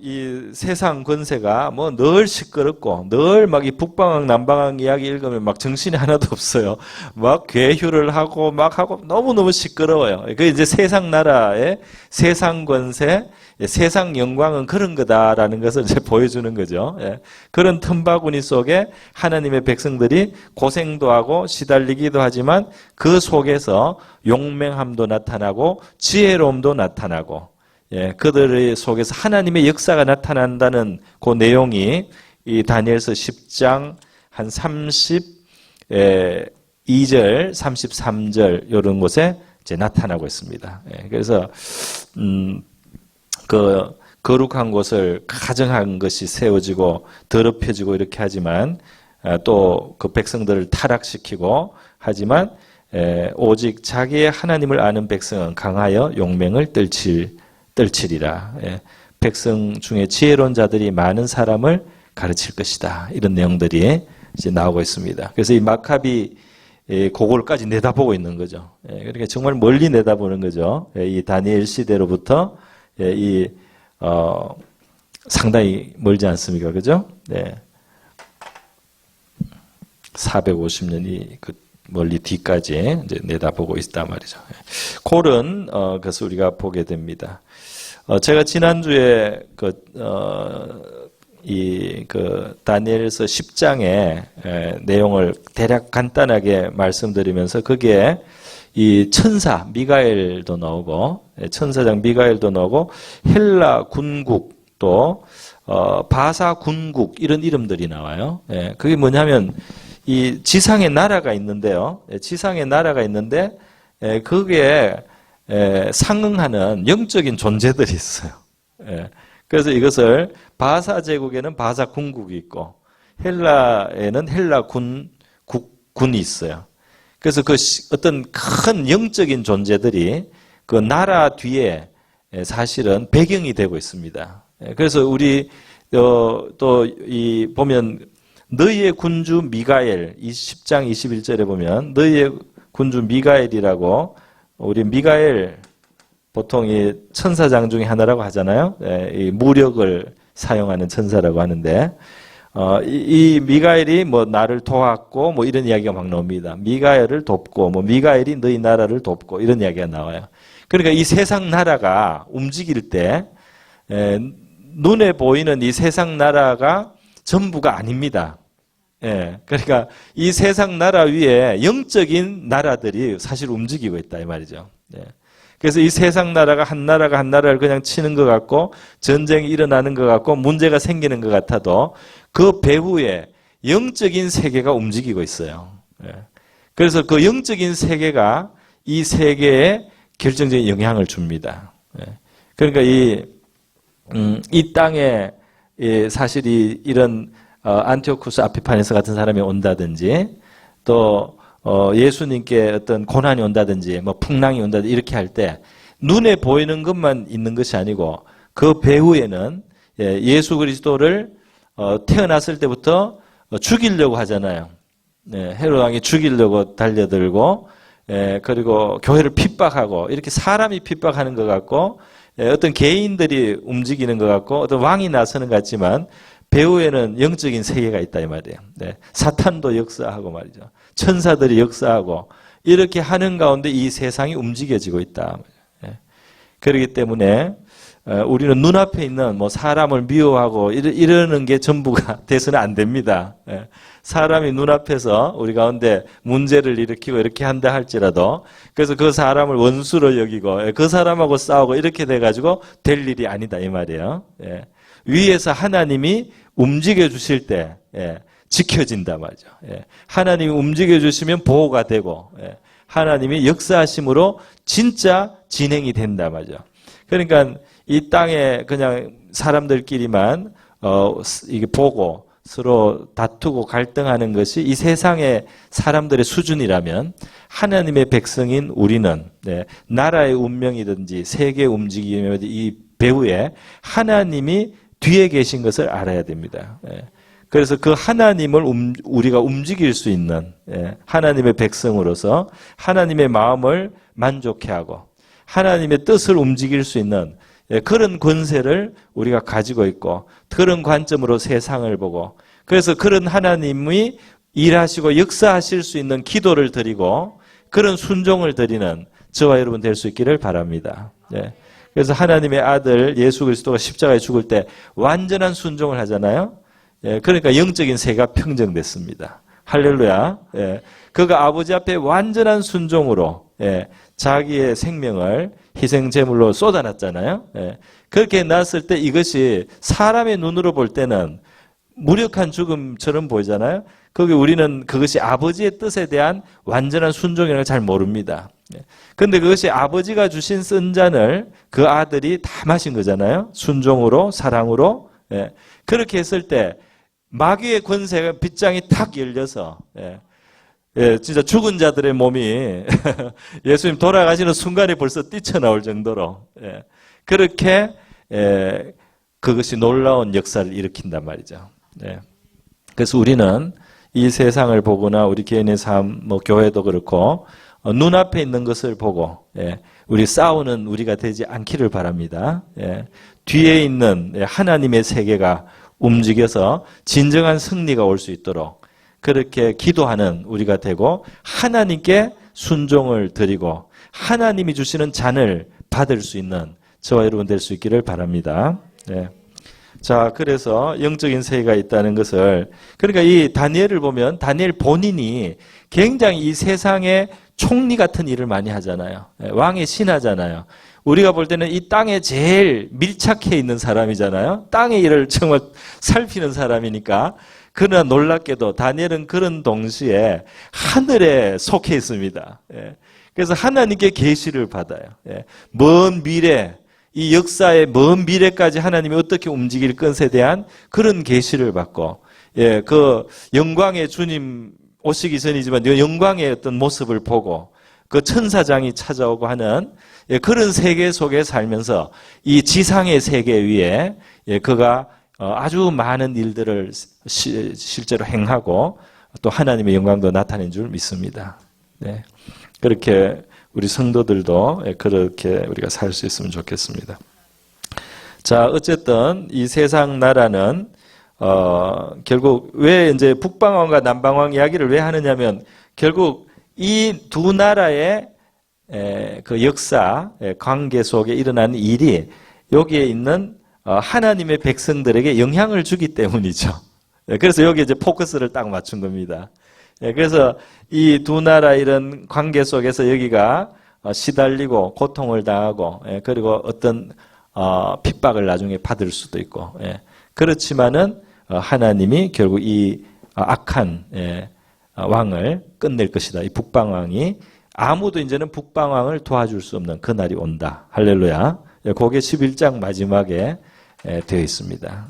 이 세상 권세가 뭐 늘 시끄럽고 늘 막 이 북방학 남방학 이야기 읽으면 막 정신이 하나도 없어요. 막 괴휴를 하고 막 하고 너무너무 시끄러워요. 그 이제 세상 나라의 세상 권세, 세상 영광은 그런 거다라는 것을 이제 보여주는 거죠. 예. 그런 틈바구니 속에 하나님의 백성들이 고생도 하고 시달리기도 하지만 그 속에서 용맹함도 나타나고 지혜로움도 나타나고, 예, 그들의 속에서 하나님의 역사가 나타난다는 그 내용이 이 다니엘서 10장 한 32절, 33절 이런 곳에 이제 나타나고 있습니다. 예, 그래서 그 거룩한 곳을 가정한 것이 세워지고 더럽혀지고 이렇게 하지만 또 그 백성들을 타락시키고 하지만 오직 자기의 하나님을 아는 백성은 강하여 용맹을 떨치리라. 예, 백성 중에 지혜로운 자들이 많은 사람을 가르칠 것이다. 이런 내용들이 이제 나오고 있습니다. 그래서 이 마카비 그걸까지 내다보고 있는 거죠. 예, 그러니까 정말 멀리 내다보는 거죠. 예, 이 다니엘 시대로부터 상당히 멀지 않습니까? 그죠? 네. 450년이 그 멀리 뒤까지 이제 내다보고 있단 말이죠. 그런 것을 우리가 보게 됩니다. 제가 지난주에 다니엘서 10장의 내용을 대략 간단하게 말씀드리면서 거기에 이 천사 미가엘도 나오고, 천사장 미가엘도 나오고, 헬라 군국 또 바사 군국 이런 이름들이 나와요. 그게 뭐냐면 이 지상의 나라가 있는데요. 지상의 나라가 있는데 거기에 상응하는 영적인 존재들이 있어요. 그래서 이것을 바사 제국에는 바사 군국이 있고 헬라에는 헬라 군이 있어요. 그래서 그 어떤 큰 영적인 존재들이 그 나라 뒤에 사실은 배경이 되고 있습니다. 그래서 우리 또 이 보면 너희의 군주 미가엘 10장 21절에 보면 너희의 군주 미가엘이라고, 우리 미가엘 보통 이 천사장 중에 하나라고 하잖아요. 이 무력을 사용하는 천사라고 하는데 이 미가엘이 뭐 나를 도왔고 뭐 이런 이야기가 막 나옵니다. 미가엘을 돕고 뭐 미가엘이 너희 나라를 돕고 이런 이야기가 나와요. 그러니까 이 세상 나라가 움직일 때 눈에 보이는 이 세상 나라가 전부가 아닙니다. 예, 그러니까 이 세상 나라 위에 영적인 나라들이 사실 움직이고 있다 이 말이죠. 예. 그래서 이 세상 나라가 한 나라를 그냥 치는 것 같고 전쟁이 일어나는 것 같고 문제가 생기는 것 같아도 그 배후에 영적인 세계가 움직이고 있어요. 예. 그래서 그 영적인 세계가 이 세계에 결정적인 영향을 줍니다. 예. 그러니까 이 땅에 사실 이런 안티오쿠스 아피파네스 같은 사람이 온다든지 또 예수님께 어떤 고난이 온다든지 뭐 풍랑이 온다든지 이렇게 할 때 눈에 보이는 것만 있는 것이 아니고 그 배후에는 예수 그리스도를 태어났을 때부터 죽이려고 하잖아요. 헤롯 왕이 죽이려고 달려들고 그리고 교회를 핍박하고 이렇게 사람이 핍박하는 것 같고 어떤 개인들이 움직이는 것 같고 어떤 왕이 나서는 것 같지만 배후에는 영적인 세계가 있다 이 말이에요. 사탄도 역사하고 말이죠. 천사들이 역사하고 이렇게 하는 가운데 이 세상이 움직여지고 있다. 그렇기 때문에 우리는 눈앞에 있는 뭐 사람을 미워하고 이러는 게 전부가 돼서는 안 됩니다. 사람이 눈앞에서 우리 가운데 문제를 일으키고 이렇게 한다 할지라도 그래서 그 사람을 원수로 여기고 그 사람하고 싸우고 이렇게 돼가지고 될 일이 아니다 이 말이에요. 위에서 하나님이 움직여 주실 때 지켜진다 말이죠. 하나님이 움직여 주시면 보호가 되고 하나님이 역사하심으로 진짜 진행이 된다 말이죠. 그러니까 이 땅에 그냥 사람들끼리만 이게 보고 서로 다투고 갈등하는 것이 이 세상의 사람들의 수준이라면 하나님의 백성인 우리는 나라의 운명이든지 세계의 움직임이든지 이 배후에 하나님이 뒤에 계신 것을 알아야 됩니다. 그래서 그 하나님을 우리가 움직일 수 있는 하나님의 백성으로서 하나님의 마음을 만족해 하고 하나님의 뜻을 움직일 수 있는 그런 권세를 우리가 가지고 있고 그런 관점으로 세상을 보고 그래서 그런 하나님이 일하시고 역사하실 수 있는 기도를 드리고 그런 순종을 드리는 저와 여러분 될 수 있기를 바랍니다. 그래서 하나님의 아들 예수 그리스도가 십자가에 죽을 때 완전한 순종을 하잖아요. 그러니까 영적인 세가 평정됐습니다. 할렐루야. 그가 아버지 앞에 완전한 순종으로 자기의 생명을 희생 제물로 쏟아놨잖아요. 그렇게 났을 때 이것이 사람의 눈으로 볼 때는 무력한 죽음처럼 보이잖아요. 거기 우리는 그것이 아버지의 뜻에 대한 완전한 순종이라는 걸 잘 모릅니다. 그런데 그것이 아버지가 주신 쓴 잔을 그 아들이 다 마신 거잖아요. 순종으로 사랑으로. 그렇게 했을 때 마귀의 권세가 빗장이 탁 열려서 진짜 죽은 자들의 몸이 예수님 돌아가시는 순간에 벌써 뛰쳐나올 정도로 그렇게 그것이 놀라운 역사를 일으킨단 말이죠. 그래서 우리는 이 세상을 보거나 우리 개인의 삶, 교회도 그렇고 눈앞에 있는 것을 보고 우리 싸우는 우리가 되지 않기를 바랍니다. 뒤에 있는 하나님의 세계가 움직여서 진정한 승리가 올 수 있도록 그렇게 기도하는 우리가 되고 하나님께 순종을 드리고 하나님이 주시는 잔을 받을 수 있는 저와 여러분 될 수 있기를 바랍니다. 자, 그래서 영적인 세계가 있다는 것을 그러니까 이 다니엘을 보면 다니엘 본인이 굉장히 이 세상의 총리 같은 일을 많이 하잖아요. 왕의 신하잖아요. 우리가 볼 때는 이 땅에 제일 밀착해 있는 사람이잖아요. 땅의 일을 정말 살피는 사람이니까. 그러나 놀랍게도 다니엘은 그런 동시에 하늘에 속해 있습니다. 그래서 하나님께 계시를 받아요. 먼 미래, 이 역사의 먼 미래까지 하나님이 어떻게 움직일 것에 대한 그런 계시를 받고, 그 영광의 주님 오시기 전이지만 영광의 어떤 모습을 보고 그 천사장이 찾아오고 하는 그런 세계 속에 살면서 이 지상의 세계 위에 그가 아주 많은 일들을 실제로 행하고 또 하나님의 영광도 나타낸 줄 믿습니다. 그렇게 우리 성도들도 그렇게 우리가 살 수 있으면 좋겠습니다. 자, 어쨌든 이 세상 나라는 결국 왜 이제 북방왕과 남방왕 이야기를 왜 하느냐면 결국 이 두 나라의 그 역사 관계 속에 일어난 일이 여기에 있는 하나님의 백성들에게 영향을 주기 때문이죠. 그래서 여기 이제 포커스를 딱 맞춘 겁니다. 그래서 이 두 나라 이런 관계 속에서 여기가 시달리고 고통을 당하고 그리고 어떤 핍박을 나중에 받을 수도 있고 그렇지만은 하나님이 결국 이 악한 왕을 끝낼 것이다. 이 북방왕이 아무도 이제는 북방왕을 도와줄 수 없는 그날이 온다. 할렐루야. 그게 11장 마지막에 되어 있습니다.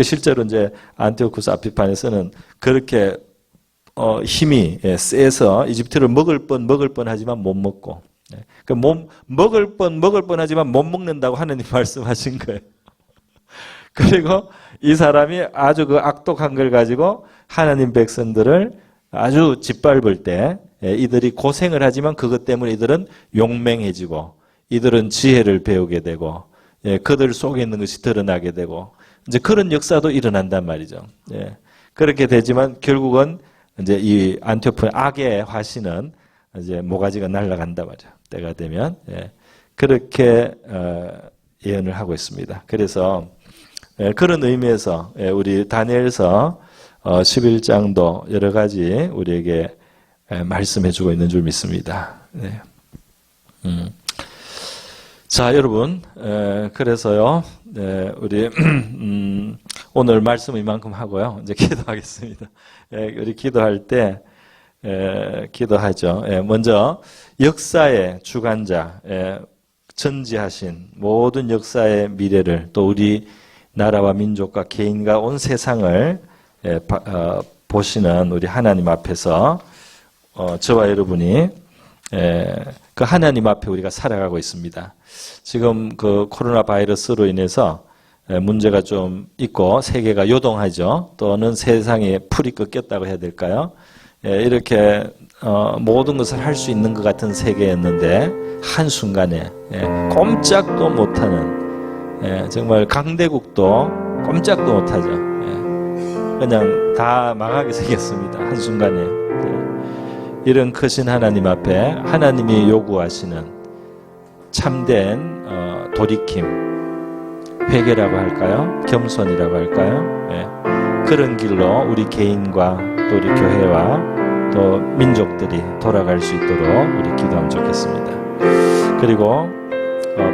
실제로 이제 안티오쿠스 아피판에서는 그렇게 힘이 세서 이집트를 먹을 뻔 하지만 못 먹고 먹을 뻔 하지만 못 먹는다고 하나님 말씀하신 거예요. 그리고 이 사람이 아주 그 악독한 걸 가지고 하나님 백성들을 아주 짓밟을 때 이들이 고생을 하지만 그것 때문에 이들은 용맹해지고 이들은 지혜를 배우게 되고 그들 속에 있는 것이 드러나게 되고 이제 그런 역사도 일어난단 말이죠. 그렇게 되지만 결국은 이제 이 안티오코의 악의 화신은 이제 모가지가 날아간다 말이죠. 때가 되면 그렇게 예언을 하고 있습니다. 그래서 그런 의미에서 우리 다니엘서 11장도 여러 가지 우리에게 말씀해주고 있는 줄 믿습니다. 자, 여러분, 그래서요, 우리 오늘 말씀 이만큼 하고요, 이제 기도하겠습니다. 우리 기도할 때 기도하죠. 먼저 역사의 주관자, 전지하신 모든 역사의 미래를 또 우리 나라와 민족과 개인과 온 세상을 보시는 우리 하나님 앞에서 저와 여러분이 그 하나님 앞에 우리가 살아가고 있습니다. 지금 그 코로나 바이러스로 인해서 문제가 좀 있고 세계가 요동하죠. 또는 세상에 풀이 꺾였다고 해야 될까요? 이렇게 모든 것을 할 수 있는 것 같은 세계였는데 한순간에 꼼짝도 못하는 정말 강대국도 꼼짝도 못하죠. 그냥 다 망하게 생겼습니다. 한순간에. 이런 크신 하나님 앞에 하나님이 요구하시는 참된 돌이킴, 회개라고 할까요? 겸손이라고 할까요? 그런 길로 우리 개인과 또 우리 교회와 또 민족들이 돌아갈 수 있도록 우리 기도하면 좋겠습니다. 그리고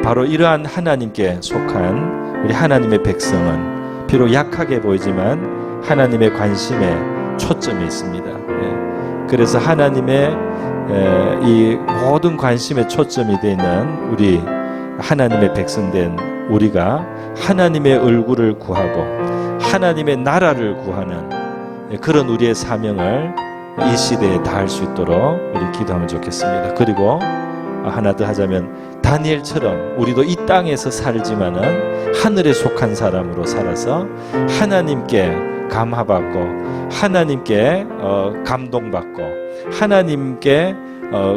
바로 이러한 하나님께 속한 우리 하나님의 백성은 비록 약하게 보이지만 하나님의 관심에 초점이 있습니다. 그래서 하나님의 이 모든 관심에 초점이 되어 있는 우리 하나님의 백성된 우리가 하나님의 얼굴을 구하고 하나님의 나라를 구하는 그런 우리의 사명을 이 시대에 다할 수 있도록 우리 기도하면 좋겠습니다. 그리고 하나 더 하자면 다니엘처럼 우리도 이 땅에서 살지만은 하늘에 속한 사람으로 살아서 하나님께 감화받고 하나님께 감동받고 하나님께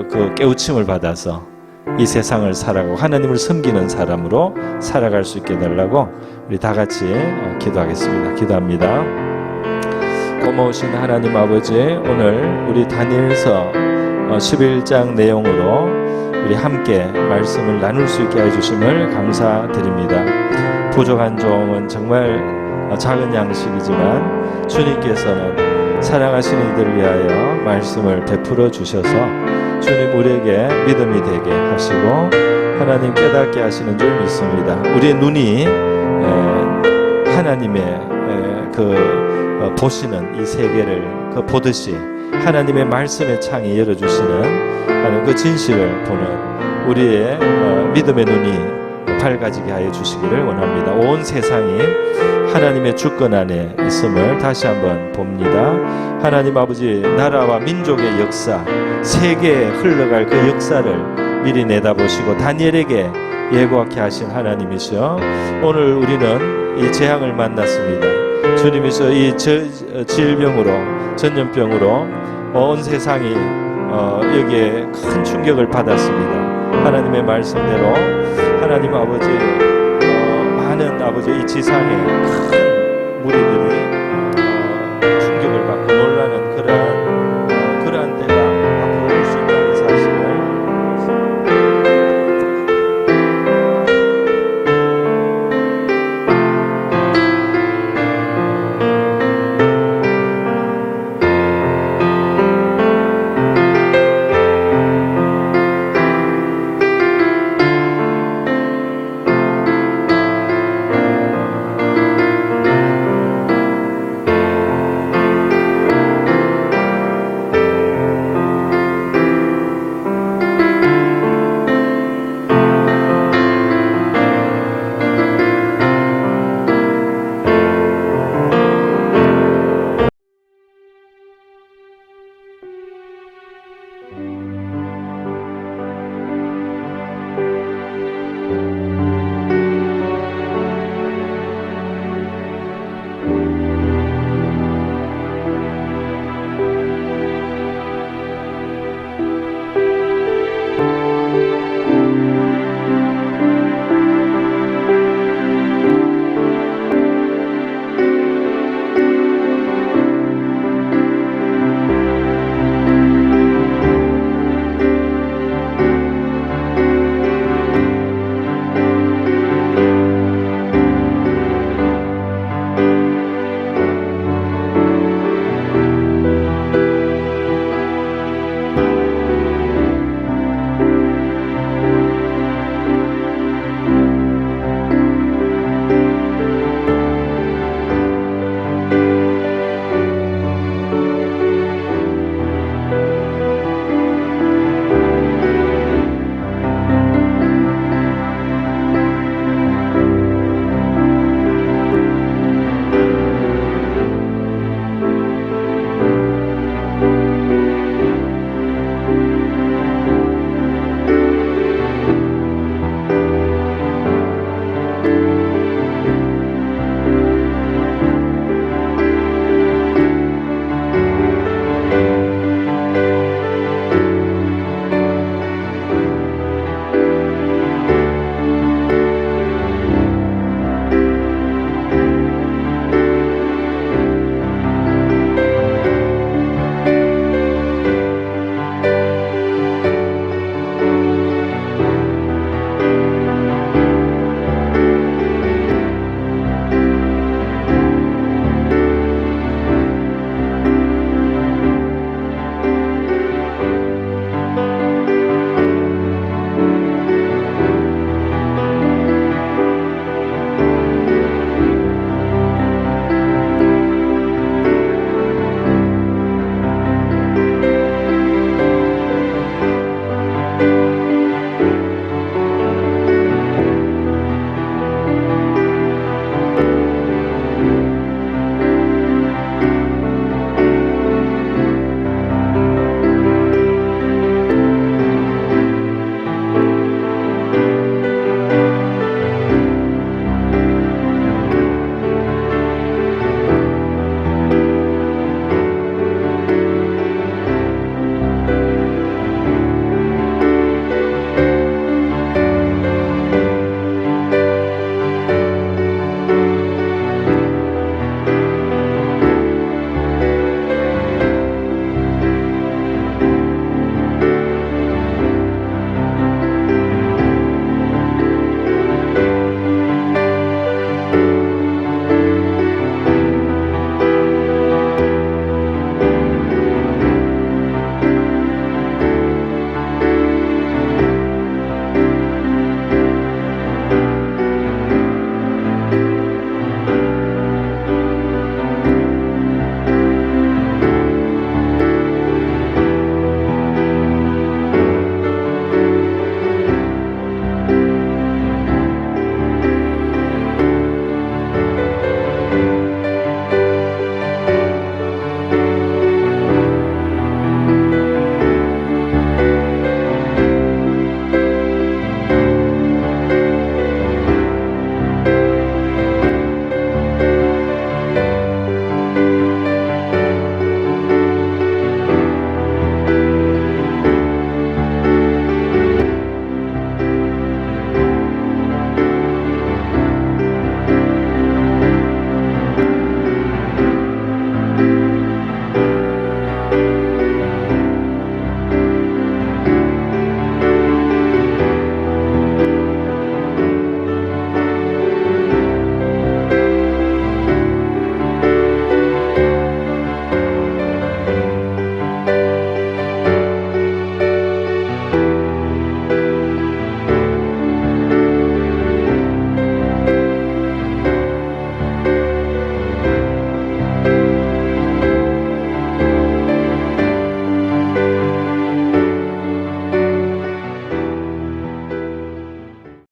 그 깨우침을 받아서 이 세상을 살아가고 하나님을 섬기는 사람으로 살아갈 수 있게 해달라고 우리 다 같이 기도하겠습니다. 기도합니다. 고마우신 하나님 아버지, 오늘 우리 다니엘서 11장 내용으로 우리 함께 말씀을 나눌 수 있게 해주심을 감사드립니다. 부족한 종은 정말 작은 양식이지만 주님께서는 사랑하시는 이들을 위하여 말씀을 베풀어 주셔서 주님 우리에게 믿음이 되게 하시고 하나님 깨닫게 하시는 줄 믿습니다. 우리의 눈이 하나님의 보시는 이 세계를 보듯이 하나님의 말씀의 창이 열어주시는 하는 그 진실을 보는 우리의 믿음의 눈이 밝아지게 하여 주시기를 원합니다. 온 세상이 하나님의 주권 안에 있음을 다시 한번 봅니다. 하나님 아버지, 나라와 민족의 역사, 세계에 흘러갈 그 역사를 미리 내다보시고 다니엘에게 예고하게 하신 하나님이시여, 오늘 우리는 이 재앙을 만났습니다. 주님이서 이 질병으로, 전염병으로 온 세상이 여기에 큰 충격을 받았습니다. 하나님의 말씀대로 하나님 아버지, 많은 아버지 이 지상에 큰 무리들이